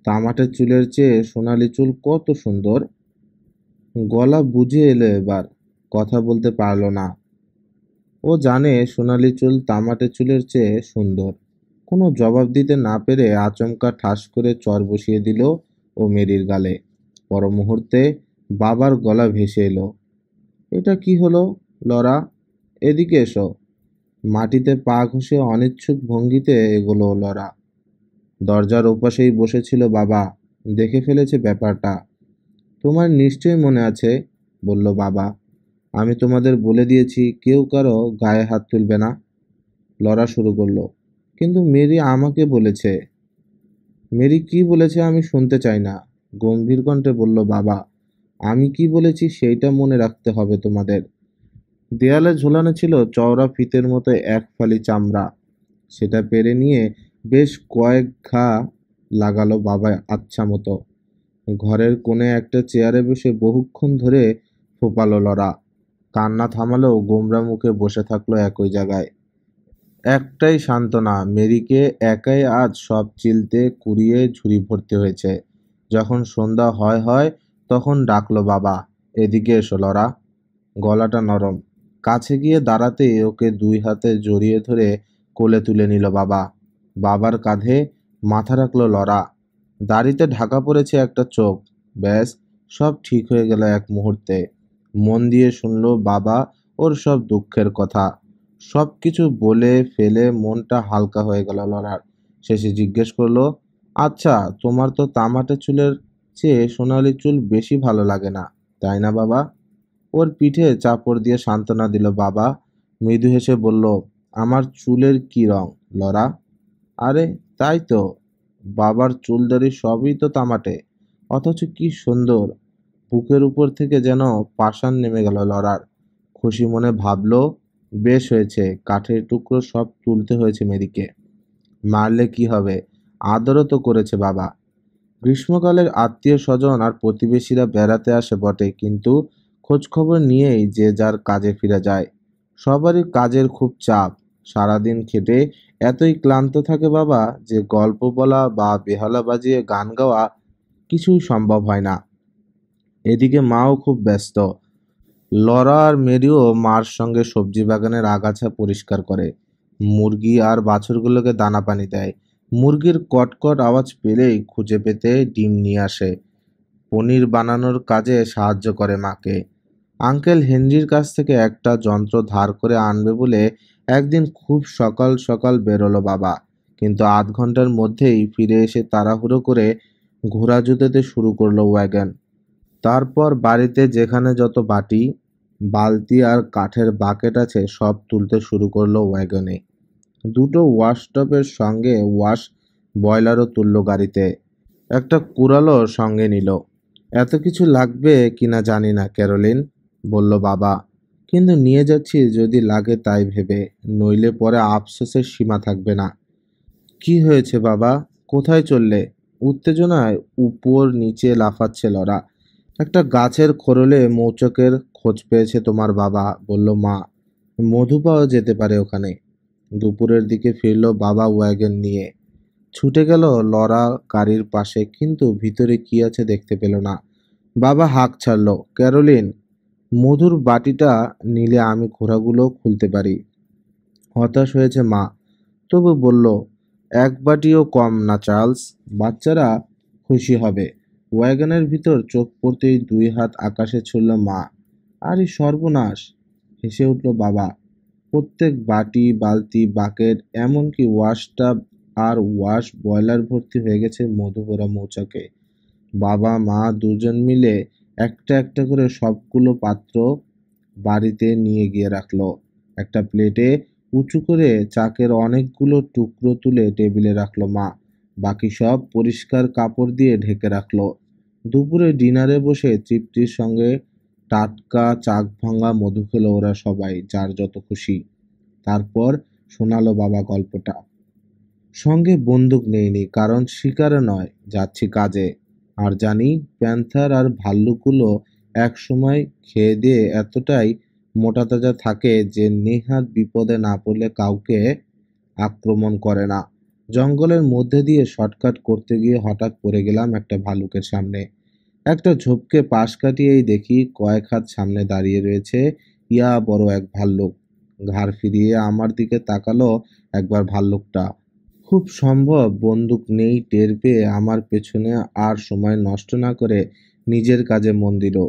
তামাটে চুলের চেয়ে সোনালি চুল কত সুন্দর। গলা বুঝে এলো এবার। কথা বলতে পারল না। ও জানে সোনালি চুল তামাটে চুলের চেয়ে সুন্দর। কোনো জবাব দিতে না পেরে আচমকা ঠাস করে চর বসিয়ে দিল ও মেরির গালে। পর মুহূর্তে বাবার গলা ভেসে এলো, এটা কি হলো? লরা, এদিকে এসো। মাটিতে পা ঘষে অনিচ্ছুক ভঙ্গিতে এগোলো লরা। দরজার ওপাশেই বসেছিল বাবা, দেখে ফেলেছে ব্যাপারটা। তোমার নিশ্চয়ই মনে আছে, বলল বাবা, আমি তোমাদের বলে দিয়েছি কেউ কারো গায়ে হাত তুলবে না। লরা শুরু করলো, কিন্তু মেরি আমাকে বলেছে। মেরি কি বলেছে আমি শুনতে চাই না, গম্ভীর কণ্ঠে বলল বাবা। আমি কি বলেছি সেইটা মনে রাখতে হবে তোমাদের। দেয়ালে ঝোলানো ছিল চওড়া ফিতের মতো এক ফালি চামড়া। সেটা পেরে নিয়ে বেশ কয়েক ঘা লাগালো বাবা আচ্ছা মতো। ঘরের কোণে একটা চেয়ারে বসে বহুক্ষণ ধরে ফোঁপালো লরা। কান্না থামালেও গোমরা মুখে বসে থাকলো একই জায়গায়। একটাই সান্ত্বনা, মেরিকে একাই আজ সব চিলতে কুড়িয়ে ঝুড়ি ভরতে হয়েছে। যখন সন্ধ্যা হয় তখন ডাকলো বাবা, এদিকে এসো লরা। গলাটা নরম। কাছে গিয়ে দাঁড়াতেই ওকে দুই হাতে জড়িয়ে ধরে কোলে তুলে নিল বাবা। বাবার কাঁধে মাথা রাখলো লরা। দাড়িতে ঢাকা পড়েছে একটা চোখ। ব্যাস, সব ঠিক হয়ে গেল এক মুহূর্তে। মন দিয়ে শুনলো বাবা ওর সব দুঃখের কথা। সব কিছু বলে ফেলে মনটা হালকা হয়ে গেল লরার। শেষে জিজ্ঞেস করলো, আচ্ছা, তোমার তো তামাটে চুলের চেয়ে সোনালি চুল বেশি ভালো লাগে না, তাই না বাবা? ওর পিঠে চাপড় দিয়ে সান্ত্বনা দিল বাবা। মৃদু হেসে বলল, আমার চুলের কি রং, লরা? আরে তাই তো, বাবার চুলদারি সবই তো তামাটে, অথচ কি সুন্দর। বুকের উপর থেকে যেন পাষাণ নেমে গেল লরার। খুশি মনে ভাবলো, বেশ হয়েছে, কাঠের টুকরো সব তুলতে হয়েছে মেরিকে। মারলে কি হবে, আদরও তো করেছে বাবা। গ্রীষ্মকালের আত্মীয় স্বজন আর প্রতিবেশীরা বেড়াতে আসে বটে, কিন্তু খোঁজখবর নিয়েই যে যার কাজে ফিরে যায়। সবারই কাজের খুব চাপ। সারাদিন খেটে এতই ক্লান্ত থাকে বাবা যে গল্প বলা বা বেহালা বাজিয়ে গান গাওয়া কিছুই সম্ভব হয় না। এদিকে মাও খুব ব্যস্ত। লরা আর মেরিও মার সঙ্গে সবজি বাগানের আগাছা পরিষ্কার করে, মুরগি আর বাছুরগুলোকে দানা পানি দেয়। মুরগির কটকট আওয়াজ পেলেই খুঁজে পেতে ডিম নিয়ে আসে। পনির বানানোর কাজে সাহায্য করে মাকে। আঙ্কেল হেনরির কাছ থেকে একটা যন্ত্র ধার করে আনবে বলে একদিন খুব সকাল সকাল বেরোলো বাবা, কিন্তু আধ ঘন্টার মধ্যেই ফিরে এসে তাড়াহুড়ো করে ঘোড়া জুতোতে শুরু করলো ওয়াগন। তারপর বাড়িতে যেখানে যত বাটি, বালতি আর কাঠের বাকেট আছে সব তুলতে শুরু করলো ওয়াগনে। দুটো ওয়াশটপের সঙ্গে ওয়াশ বয়লারও তুললো গাড়িতে। একটা কুড়ালো সঙ্গে নিল। এত কিছু লাগবে কিনা জানি না ক্যারোলিন, বলল বাবা, কিন্তু নিয়ে যাচ্ছি যদি লাগে তাই ভেবে, নইলে পরে আফসোসের সীমা থাকবে না। কি হয়েছে বাবা, কোথায় চললে? উত্তেজনায় উপর নিচে লাফাচ্ছে লরা। একটা গাছের খোরলে মৌচাকের খোঁজ পেয়েছে তোমার বাবা, বলল মা। মধু পাওয়া যেতে পারে ওখানে। দুপুরের দিকে ফিরল বাবা ওয়াগন নিয়ে। ছুটে গেল লরা গাড়ির পাশে, কিন্তু ভিতরে কি আছে দেখতে পেল না। বাবা হাঁক ছাড়ল, ক্যারোলিন, মধুর বাটিটা নিলে আমি ঘোড়াগুলো খুলতে পারি। হতাশ হয়েছে মা, তবু বলল, এক বাটিও কম না চার্লস, বাচ্চারা খুশি হবে। ওয়াগনের ভিতর চোখ পড়তেই দুই হাত আকাশে ছুড়ল মা। আরে সর্বনাশ, হেসে উঠল বাবা। প্রত্যেক বাটি, বালতি, বাকেট, এমনকি ওয়াশ টাব আর ওয়াশ বয়লার ভর্তি হয়ে গেছে মধু ভরা মৌচাকে। বাবা মা দুজন মিলে একটা একটা করে সবগুলো পাত্র বাড়িতে নিয়ে গিয়ে রাখলো। একটা প্লেটে উঁচু করে চাকের অনেকগুলো টুকরো তুলে টেবিলে রাখলো মা। বাকি সব পরিষ্কার কাপড় দিয়ে ঢেকে রাখলো। দুপুরে ডিনারে বসে তৃপ্তির সঙ্গে টাটকা চাক ভাঙা মধু খেলো ওরা সবাই, যার যত খুশি। তারপর শোনালো বাবা গল্পটা। সঙ্গে বন্দুক নেইনি, কারণ শিকারে নয়, যাচ্ছি কাজে। আর জানি প্যান্থার আর ভাল্লুকগুলো একসময় খেয়ে দিয়ে এতটাই মোটাতাজা থাকে যে নেহাত বিপদে না পড়লে কাউকে আক্রমণ করে না। জঙ্গলের মধ্যে দিয়ে শর্টকাট করতে গিয়ে হঠাৎ পড়ে গেলাম একটা ভালুকের সামনে। একটা ঝোপকে পাশ কাটিয়েই দেখি কয়েক হাত সামনে দাঁড়িয়ে রয়েছে ইয়া বড় এক ভাল্লুক। ঘাড় ফিরিয়ে আমার দিকে তাকালো একবার ভাল্লুকটা। খুব সম্ভব বন্দুক নেই টের পেয়ে আমার পেছনে আর সময় নষ্ট না করে নিজের কাজে মন দিল।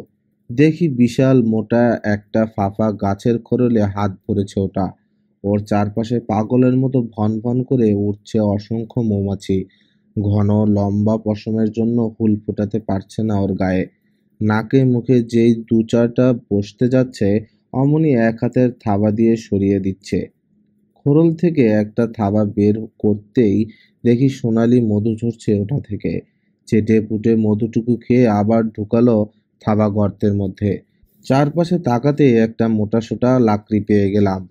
দেখি বিশাল মোটা একটা ফাঁপা গাছের খোরলে হাত ভরেছে ওটা। ওর চারপাশে পাগলের মতো ভন ভন করে উঠছে অসংখ্য মৌমাছি। ঘন লম্বা পশমের জন্য হুল ফোটাতে পারছে না ওর গায়ে। নাকে মুখে যেই দু চারটা বসতে যাচ্ছে, অমনি এক হাতের থাবা দিয়ে সরিয়ে দিচ্ছে। খোরল থেকে একটা থাবা বের করতেই দেখি সোনালি মধু ঝরছে ওটা থেকে। চেটে পুটে মধুটুকু খেয়ে আবার ঢুকালো থাবা গর্তের মধ্যে। চারপাশে তাকাতেই একটা মোটাসোটা লাকড়ি পেয়ে গেলাম।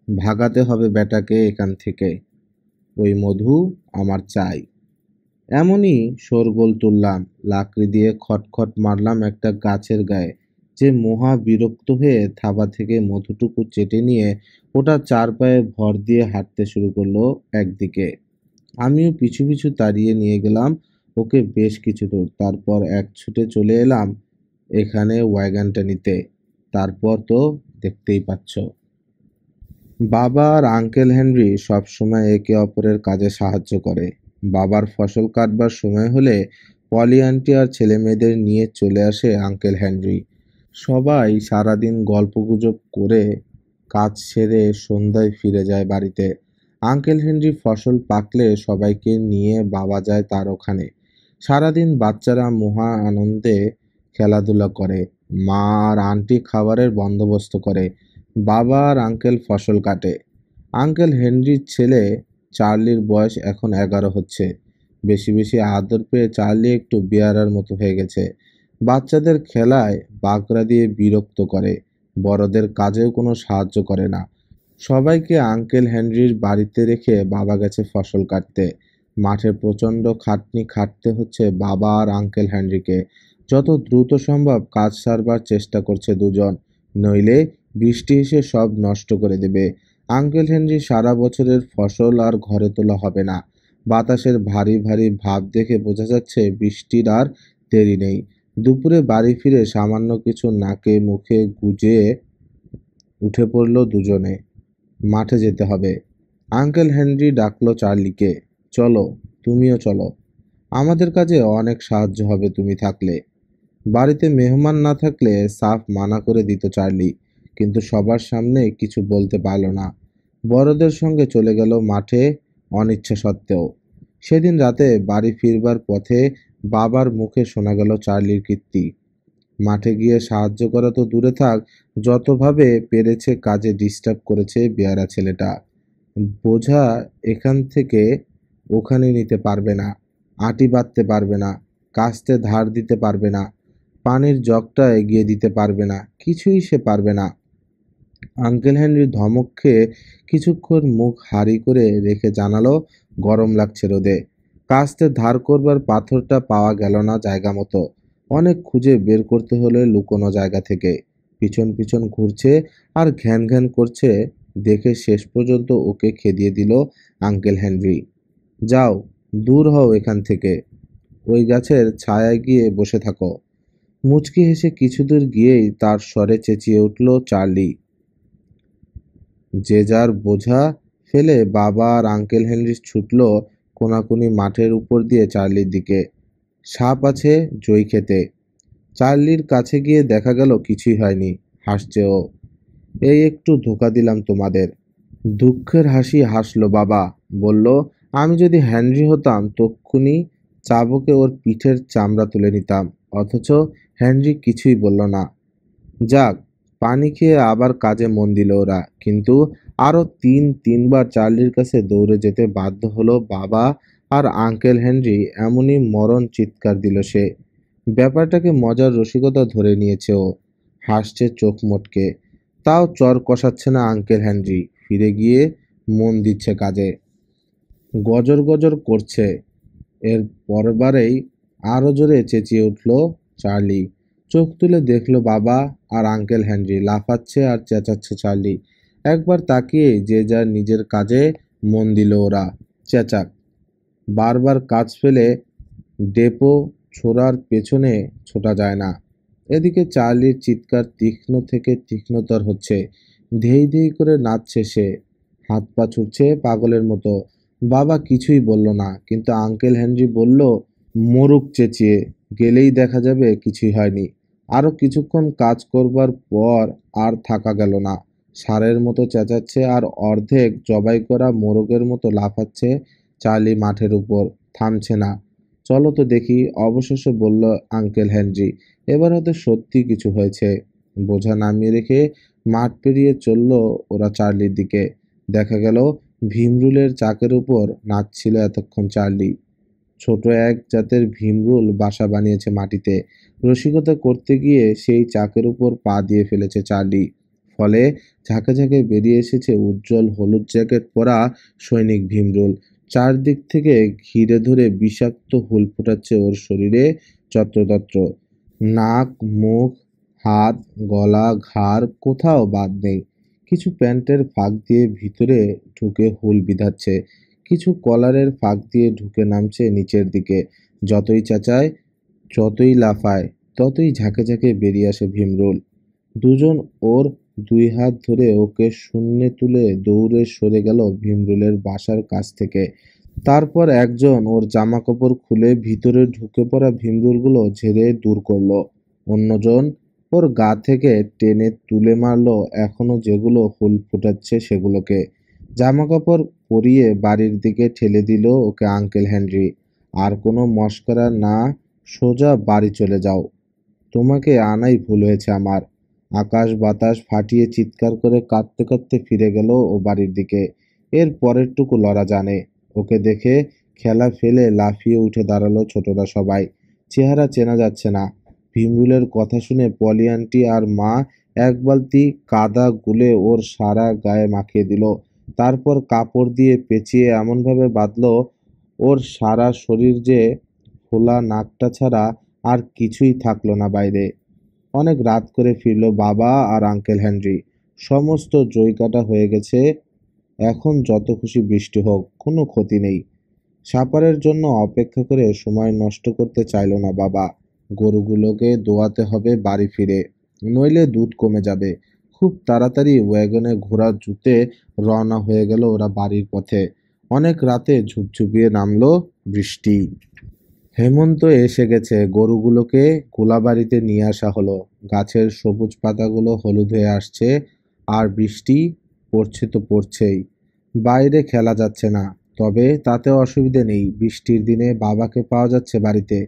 ভাগাতে হবে বেটাকে এখান থেকে। ওই মধু আমার চাই। এমনই শোরগোল তুললাম, লাকড়ি দিয়ে খটখট মারলাম একটা গাছের গায়ে। যে মহা বিরক্ত হয়ে থাবা থেকে মধুটুকু চেটে নিয়ে ওটা চার পায়ে ভর দিয়ে হাঁটতে শুরু করলো একদিকে। আমিও পিছু পিছু তাড়িয়ে নিয়ে গেলাম ওকে বেশ কিছু দূর। তারপর এক ছুটে চলে এলাম এখানে ওয়াগনটা নিতে। তারপর তো দেখতেই পাচ্ছ। বাবা আর আঙ্কেল হেনরি সবসময় একে অপরের কাজে সাহায্য করে। বাবার ফসল কাটবার সময় হলে পলি আন্টি আর ছেলেমেয়েদের নিয়ে চলে আসে আঙ্কেল হেনরি। সবাই সারাদিন গল্পগুজব করে কাজ সেরে সন্ধ্যায় ফিরে যায় বাড়িতে। আঙ্কেল হেনরি ফসল পাকলে সবাইকে নিয়ে বাবা যায় তার ওখানে। সারাদিন বাচ্চারা মহা আনন্দে খেলাধুলা করে। মা আর আন্টি খাবারের বন্দোবস্ত করে। বাবা আর আঙ্কেল ফসল কাটে। আঙ্কেল হেনরির ছেলে চার্লির বয়স এখন 11 হচ্ছে। বেশি বেশি আদর পেয়ে চার্লি একটু বেয়ারার মতো হয়ে গেছে। বাচ্চাদের খেলায় বাগড়া দিয়ে বিরক্ত করে, বড়দের কাজেও কোনো সাহায্য করে না। সবাইকে আঙ্কেল হেনরির বাড়িতে রেখে বাবা গেছে ফসল কাটতে। মাঠে প্রচণ্ড খাটনি খাটতে হচ্ছে বাবা আর আঙ্কেল হেনরিকে। যত দ্রুত সম্ভব কাজ সারবার চেষ্টা করছে দুজন, নইলে বৃষ্টি এসে সব নষ্ট করে দেবে। আঙ্কেল হেনরি সারা বছরের ফসল আর ঘরে তোলা হবে না। বাতাসের ভারী ভারী ভাব দেখে বোঝা যাচ্ছে বৃষ্টির আর দেরি নেই। দুপুরে বাড়ি ফিরে সামান্য কিছু নাকে মুখে গুজে উঠে পড়ল দুজনে। মাঠে যেতে হবে। আঙ্কেল হেনরি ডাকলো চার্লিকে। চলো, তুমিও চলো। আমাদের কাজে অনেক সাহায্য হবে তুমি থাকলে। বাড়িতে মেহমান না থাকলে সাফ মানা করে দিত চার্লি, কিন্তু সবার সামনে কিছু বলতে পারল না। বড়দের সঙ্গে চলে গেল মাঠে অনিচ্ছা সত্ত্বেও। সেদিন রাতে বাড়ি ফিরবার পথে বাবার মুখে শোনা গেল চার্লির কীর্তি। মাঠে গিয়ে সাহায্য করা তো দূরে থাক, যতভাবে পেরেছে কাজে ডিস্টার্ব করেছে বেয়ারা ছেলেটা। বোঝা এখান থেকে ওখানে নিতে পারবে না, আঁটি বাঁধতে পারবে না, কাস্তে ধার দিতে পারবে না, পানির জগটা এগিয়ে দিতে পারবে না, কিছুই সে পারবে না। আঙ্কেল হেনরি ধমক খেয়ে কিছুক্ষণ মুখ হাঁড়ি করে রেখে জানালো, গরম লাগছে রোদে। কাস্তে ধার করবার পাথরটা পাওয়া গেল না জায়গা মতো। অনেক খুঁজে বের করতে হলো লুকোনো জায়গা থেকে। পিছন পিছন ঘুরছে আর ঘ্যান ঘ্যান করছে দেখে শেষ পর্যন্ত ওকে খেদিয়ে দিল আঙ্কেল হেনরি। যাও, দূর হও এখান থেকে। ওই গাছের ছায়ায় গিয়ে বসে থাকো। মুচকি হেসে কিছু দূর গিয়েই তার স্বরে চেঁচিয়ে উঠল চার্লি। যে যার বোঝা ফেলে বাবা আর আঙ্কেল হেনরি ছুটল কোনাকুনি মাঠের উপর দিয়ে চার্লির দিকে। সাপ আছে জই খেতে। চার্লির কাছে গিয়ে দেখা গেল কিছুই হয়নি। হাসছে ও। এই একটু ধোঁকা দিলাম তোমাদের। দুঃখের হাসি হাসলো বাবা। বলল, আমি যদি হেনরি হতাম তক্ষুনি চাবুকে ওর পিঠের চামড়া তুলে নিতাম। অথচ হেনরি কিছুই বলল না। যাক, পানি খেয়ে আবার কাজে মন দিল ওরা। কিন্তু আরও তিনবার চার্লির কাছে দৌড়ে যেতে বাধ্য হলো বাবা আর আঙ্কেল হেনরি। এমনই মরণ চিৎকার দিল সে। ব্যাপারটাকে মজার রসিকতা ধরে নিয়েছে ও। হাসছে চোখ মোটকে। তাও চর কষাচ্ছে না আঙ্কেল হেনরি। ফিরে গিয়ে মন দিচ্ছে কাজে। গজর গজর করছে। এর পরবারেই আরো জোরে চেঁচিয়ে উঠল চার্লি। চোখ তুলে দেখল বাবা আর আঙ্কেল হেনরি। লাফাচ্ছে আর চেঁচাচ্ছে চার্লি। একবার তাকিয়ে যে যার নিজের কাজে মন দিল ওরা। চেঁচাক। বারবার কাজ ফেলে ডেপো ছোড়ার পেছনে ছোটা যায় না। এদিকে চার্লির চিৎকার তীক্ষ্ণ থেকে তীক্ষ্ণতর হচ্ছে। ধেই ধেই করে নাচছে সে, হাত পা ছুটছে পাগলের মতো। বাবা কিছুই বলল না, কিন্তু আঙ্কেল হেনরি বলল, মরুক চেঁচিয়ে, গেলেই দেখা যাবে কিছুই হয়নি। আরো কিছুক্ষণ কাজ করবার পর আর থাকা গেল না। ষাঁড়ের মতো চেঁচাচ্ছে আর অর্ধেক জবাই করা মোরগের মতো লাফাচ্ছে চার্লি মাঠের উপর, থামছে না। চলো তো দেখি, অবশেষে বলল আঙ্কেল হেনরি। এবার হয়তো সত্যি কিছু হয়েছে। বোঝা নামিয়ে রেখে মাঠ পেরিয়ে চলল ওরা চার্লির দিকে। দেখা গেল ভীমরুলের চাকের উপর নাচছিল এতক্ষণ চার্লি। ছোট এক জাতের ভীমরুল বাসা বানিয়েছে মাটিতে। রসিকতা করতে গিয়ে সেই চাকের উপর পা দিয়ে ফেলেছে চার্লি। ফলে ঝাঁকে ঝাঁকে বেরিয়ে এসেছে উজ্জ্বল হলুদ জ্যাকেট পরা সৈনিক ভীমরুল। চারদিক থেকে ঘিরে ধরে বিষাক্ত হুল ফোটাচ্ছে ওর শরীরে যত্রতত্র। নাক, মুখ, হাত, গলা, ঘাড় কোথাও বাদ নেই। কিছু প্যান্টের ফাঁক দিয়ে ভিতরে ঢুকে হুল বিঁধাচ্ছে, কিছু কলারের ফাঁক দিয়ে ঢুকে নামছে নিচের দিকে। যতই চেঁচায়, যতই লাফায়, ততই ঝাঁকে ঝাঁকে বেরিয়ে আসে ভীমরুল। দুজন ওর দুই হাত ধরে ওকে শূন্যে তুলে দৌড়ে সরে গেল ভীমরুলের বাসার কাছ থেকে। তারপর একজন ওর জামাকাপড় খুলে ভিতরে ঢুকে পড়া ভীমরুলগুলো ঝেড়ে দূর করলো। অন্যজন ওর গা থেকে টেনে তুলে মারলো এখনো যেগুলো হুল ফোটাচ্ছে সেগুলোকে। জামাকাপড় পরিয়ে বাড়ির দিকে ঠেলে দিল ওকে আঙ্কেল হেনরি। আর কোনো মশকরা না, সোজা বাড়ি চলে যাও। তোমাকে আনাই ভুল হয়েছে আমার। আকাশ বাতাস ফাটিয়ে চিৎকার করে কাঁদতে কাঁদতে ফিরে গেল ও বাড়ির দিকে। এর পরেরটুকু লরা জানে। ওকে দেখে খেলা ফেলে লাফিয়ে উঠে দাঁড়ালো ছোটরা সবাই। চেহারা চেনা যাচ্ছে না। ভীমরুলের কথা শুনে পলি আন্টি আর মা এক বালতি কাদা গুলে ওর সারা গায়ে মাখিয়ে দিল। তারপর কাপড় দিয়ে পেঁচিয়ে এমনভাবে বাঁধলো ওর সারা শরীর যে ফোলা নাকটা ছাড়া আর কিছুই থাকলো না বাইরে। অনেক রাত করে ফিরল বাবা আর আঙ্কেল হেনরি। সমস্ত জইকাটা হয়ে গেছে। এখন যত খুশি বৃষ্টি হোক, কোনো ক্ষতি নেই। সাপারের জন্য অপেক্ষা করে সময় নষ্ট করতে চাইল না বাবা। গরুগুলোকে দোয়াতে হবে বাড়ি ফিরে, নইলে দুধ কমে যাবে। খুব তাড়াতাড়ি ওয়াগনে ঘোড়া জুতে রওনা হয়ে গেল ওরা বাড়ির পথে। অনেক রাতে ঝুপঝুপিয়ে নামলো বৃষ্টি। হেমন্ত এসে গেছে। গরুগুলোকে গোলাবাড়িতে নিয়ে আসা হলো। গাছের সবুজ পাতাগুলো হলুদ হয়ে আসছে। আর বৃষ্টি পড়ছে তো পড়ছেই। বাইরে খেলা যাচ্ছে না, তবে তাতেও অসুবিধে নেই। বৃষ্টির দিনে বাবাকে পাওয়া যাচ্ছে বাড়িতে।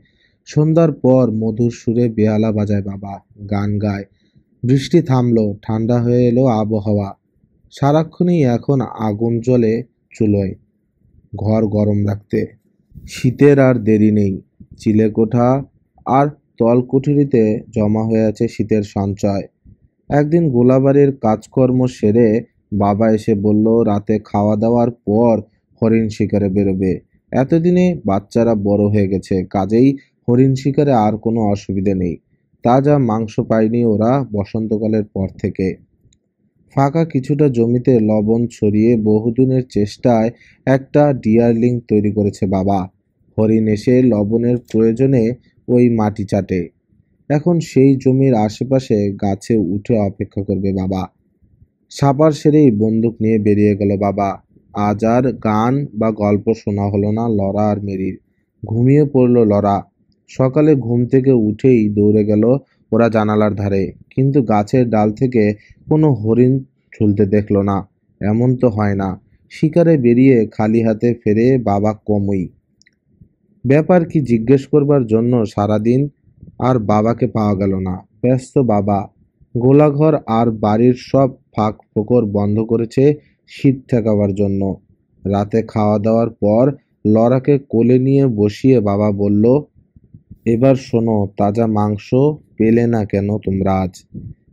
সন্ধ্যার পর মধুর সুরে বেহালা বাজায় বাবা, গান গায়। বৃষ্টি থামলো, ঠান্ডা হয়ে এলো আবহাওয়া। সারাক্ষণই এখন আগুন জ্বলে চুলোয়, ঘর গরম রাখতে। শীতের আর দেরি নেই। চিলেকোঠা আর তলকুঠুরিতে জমা হয়ে আছে শীতের সঞ্চয়। একদিন গোলাবাড়ির কাজকর্ম সেরে বাবা এসে বলল রাতে খাওয়া দাওয়ার পর হরিণ শিকারে বেরোবে। এতদিনে বাচ্চারা বড় হয়ে গেছে, কাজেই হরিণ শিকারে আর কোনো অসুবিধে নেই। তাজা মাংস পায়নি ওরা বসন্তকালের পর থেকে। ফাঁকা কিছুটা জমিতে লবণ ছড়িয়ে বহুদিনের চেষ্টায় একটা ডিয়ারলিং তৈরি করেছে বাবা। হরিণ এসে লবণের প্রয়োজনে ওই মাটি চাটে। এখন সেই জমির আশেপাশে গাছে উঠে অপেক্ষা করবে বাবা। সাপার সেরেই বন্দুক নিয়ে বেরিয়ে গেল বাবা। আজ আর গান বা গল্প শোনা হলো না লরা আর মেরির। ঘুমিয়ে পড়ল লরা। সকালে ঘুম থেকে উঠেই দৌড়ে গেল ওরা জানালার ধারে, কিন্তু গাছের ডাল থেকে কোনো হরিণ ঝুলতে দেখলো না। এমন তো হয় না, শিকারে বেরিয়ে খালি হাতে ফেরে বাবা কমই। ব্যাপার কি জিজ্ঞেস করবার জন্য সারাদিন আর বাবাকে পাওয়া গেল না। ব্যস্ত বাবা। গোলাঘর আর বাড়ির সব ফাঁক ফোকর বন্ধ করেছে শীত ঠেকাবার জন্য। রাতে খাওয়া দাওয়ার পর লরাকে কোলে নিয়ে বসিয়ে বাবা বলল, এবার শোনো, তাজা মাংস পেলে না কেন তোমরা আজ?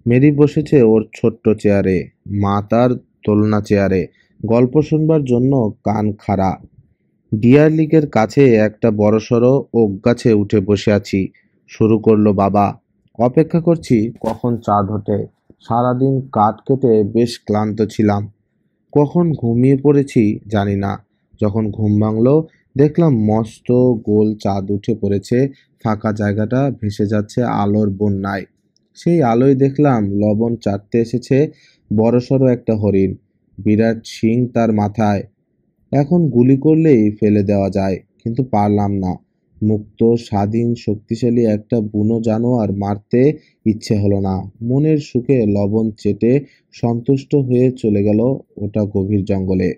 মেরি বসেছে ওর ছোট্ট চেয়ারে, মা তার দোলনা চেয়ারে। গল্প শুনবার জন্য কান খাড়া। ডিয়ার লিকের কাছে একটা বড়সড় ওক গাছে উঠে বসে আছি। শুরু করলো বাবা। অপেক্ষা করছি কখন চাঁদ ওঠে। সারাদিন কাঠ কেটে বেশ ক্লান্ত ছিলাম। কখন ঘুমিয়ে পড়েছি জানি না। যখন ঘুম ভাঙলো দেখলাম মস্ত গোল চাঁদ উঠে পড়েছে। ফাঁকা জায়গাটা ভেসে যাচ্ছে আলোর বন্যায়। সেই আলোয় দেখলাম লবণ চাটতে এসেছে বড়সড় একটা হরিণ। বিরাট শিং তার মাথায়। এখন গুলি করলেই ফেলে দেওয়া যায়, কিন্তু পারলাম না। মুক্ত, স্বাধীন, শক্তিশালী একটা বুনো জানোয়ার মারতে ইচ্ছে হলো না। মনের সুখে লবণ চেটে সন্তুষ্ট হয়ে চলে গেল ওটা গভীর জঙ্গলে।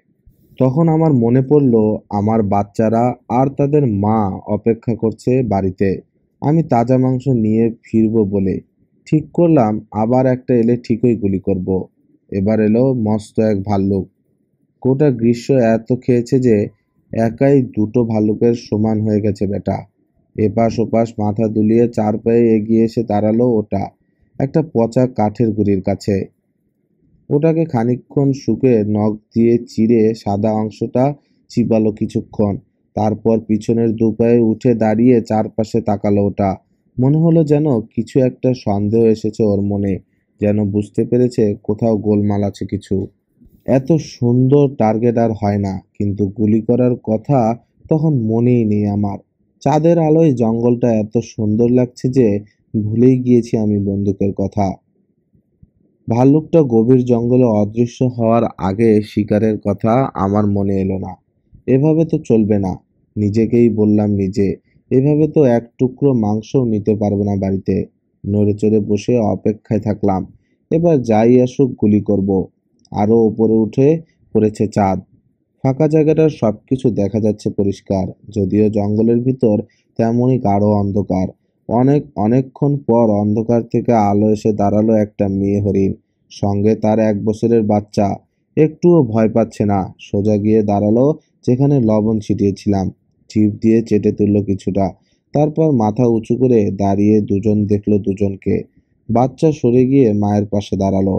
তখন আমার মনে পড়ল আমার বাচ্চারা আর তাদের মা অপেক্ষা করছে বাড়িতে। আমি তাজা মাংস নিয়ে ফিরবো বলে ঠিক করলাম, আবার একটা এলে ঠিকই গুলি করব। এবার এলো মস্ত এক ভাল্লুক। গোটা গ্রীষ্ম এত খেয়েছে যে একাই দুটো ভাল্লুকের সমান হয়ে গেছে বেটা। এপাশ ওপাশ মাথা দুলিয়ে 4 পায়ে এগিয়ে এসে দাঁড়ালো ওটা একটা পচা কাঠের গুঁড়ির কাছে। ওটাকে খানিকক্ষণ শুকে নখ দিয়ে চিরে সাদা অংশটা চিবালো কিছুক্ষণ। তারপর পিছনের দুপায়ে উঠে দাঁড়িয়ে চারপাশে তাকালো ওটা। মনে হলো যেন কিছু একটা সন্দেহ এসেছে ওর মনে, যেন বুঝতে পেরেছে কোথাও গোলমাল আছে কিছু। এত সুন্দর টার্গেট আর হয় না, কিন্তু গুলি করার কথা তখন মনেই নেই আমার। চাঁদের আলোয় জঙ্গলটা এত সুন্দর লাগছে যে ভুলেই গিয়েছি আমি বন্দুকের কথা। ভাল্লুকটা গভীর জঙ্গলে অদৃশ্য হওয়ার আগে শিকারের কথা আমার মনে এলো না। এভাবে তো চলবে না, নিজেকেই বললাম নিজে। এভাবে তো এক টুকরো মাংসও নিতে পারবো না বাড়িতে। নড়ে চড়ে বসে অপেক্ষায় থাকলাম। এবার যাই আসুক গুলি করব। আরো উপরে উঠে পড়েছে চাঁদ। ফাঁকা জায়গাটার সবকিছু দেখা যাচ্ছে পরিষ্কার, যদিও জঙ্গলের ভিতর তেমনই গাঢ় অন্ধকার। অনেকক্ষণ পর অন্ধকার থেকে আলো এসে দাঁড়ালো একটা মেয়ে হরিণ, সঙ্গে তার 1 বছরের বাচ্চা। একটুও ভয় পাচ্ছে না, সোজা গিয়ে দাঁড়ালো যেখানে লবণ ছিটিয়েছিলাম। জিভ দিয়ে চেটে তুললো কিছুটা, তারপর মাথা উঁচু করে দাঁড়িয়ে দুজন দেখলো দুজনকে। বাচ্চা সরে গিয়ে মায়ের পাশে দাঁড়ালো।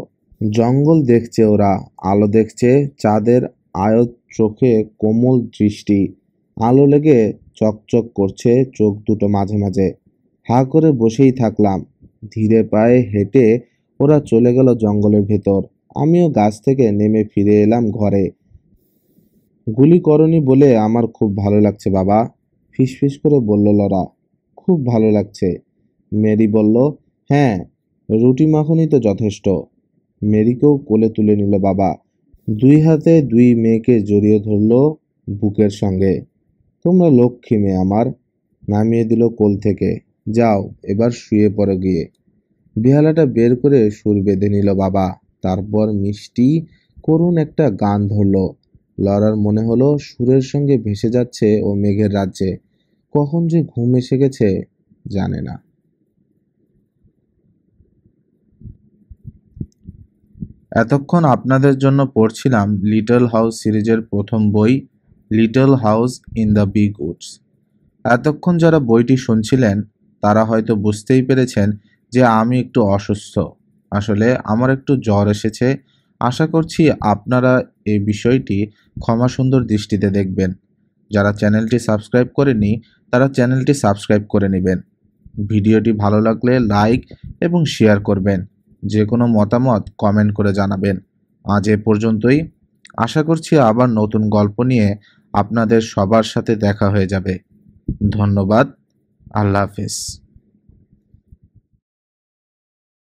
জঙ্গল দেখছে ওরা, আলো দেখছে, চাঁদের আয়ত চোখে কোমল দৃষ্টি। আলো লেগে চকচক করছে চোখ দুটো মাঝে মাঝে। হাঁ করে বসেই থাকলাম। ধীরে পায়ে হেঁটে ওরা চলে গেল জঙ্গলের ভেতর। আমিও গাছ থেকে নেমে ফিরে এলাম ঘরে। গুলি করনি বলে আমার খুব ভালো লাগছে বাবা, ফিসফিস করে বলল লরা। খুব ভালো লাগছে। মেরি বলল, হ্যাঁ, রুটি মাখনই তো যথেষ্ট। মেরিকেও কোলে তুলে নিল বাবা। 2 হাতে 2 মেয়েকে জড়িয়ে ধরল বুকের সঙ্গে। তোমরা লক্ষ্মী মেয়ে আমার। নামিয়ে দিল কোল থেকে। যাও এবার শুয়ে পড়ো গিয়ে। বেহালাটা বের করে সুর বেঁধে নিল বাবা। তারপর মিষ্টি করুণ একটা গান ধরল। লরার মনে হলো সুরের সঙ্গে ভেসে যাচ্ছে ও মেঘের রাজ্যে। কখন যে ঘুম এসে গেছে জানে না। এতক্ষণ আপনাদের জন্য পড়ছিলাম লিটল হাউস সিরিজের প্রথম বই, little house in the big Woods. এতক্ষণ যারা বইটি শুনছিলেন তারা হয়তো বুঝতেই পেরেছেন যে আমি একটু অসুস্থ। আসলে আমার একটু জ্বর এসেছে। আশা করছি আপনারা এই বিষয়টি ক্ষমা সুন্দর দৃষ্টিতে দেখবেন। যারা চ্যানেলটি সাবস্ক্রাইব করেনি তারা চ্যানেলটি সাবস্ক্রাইব করে নেবেন। ভিডিওটি ভালো লাগলে লাইক এবং শেয়ার করবেন। যে কোনো মতামত কমেন্ট করে জানাবেন। আজ এ পর্যন্তই। আশা করছি আবার নতুন গল্প নিয়ে আপনাদের সবার সাথে দেখা হয়ে যাবে। ধন্যবাদ। আল্লাহ হাফেজ।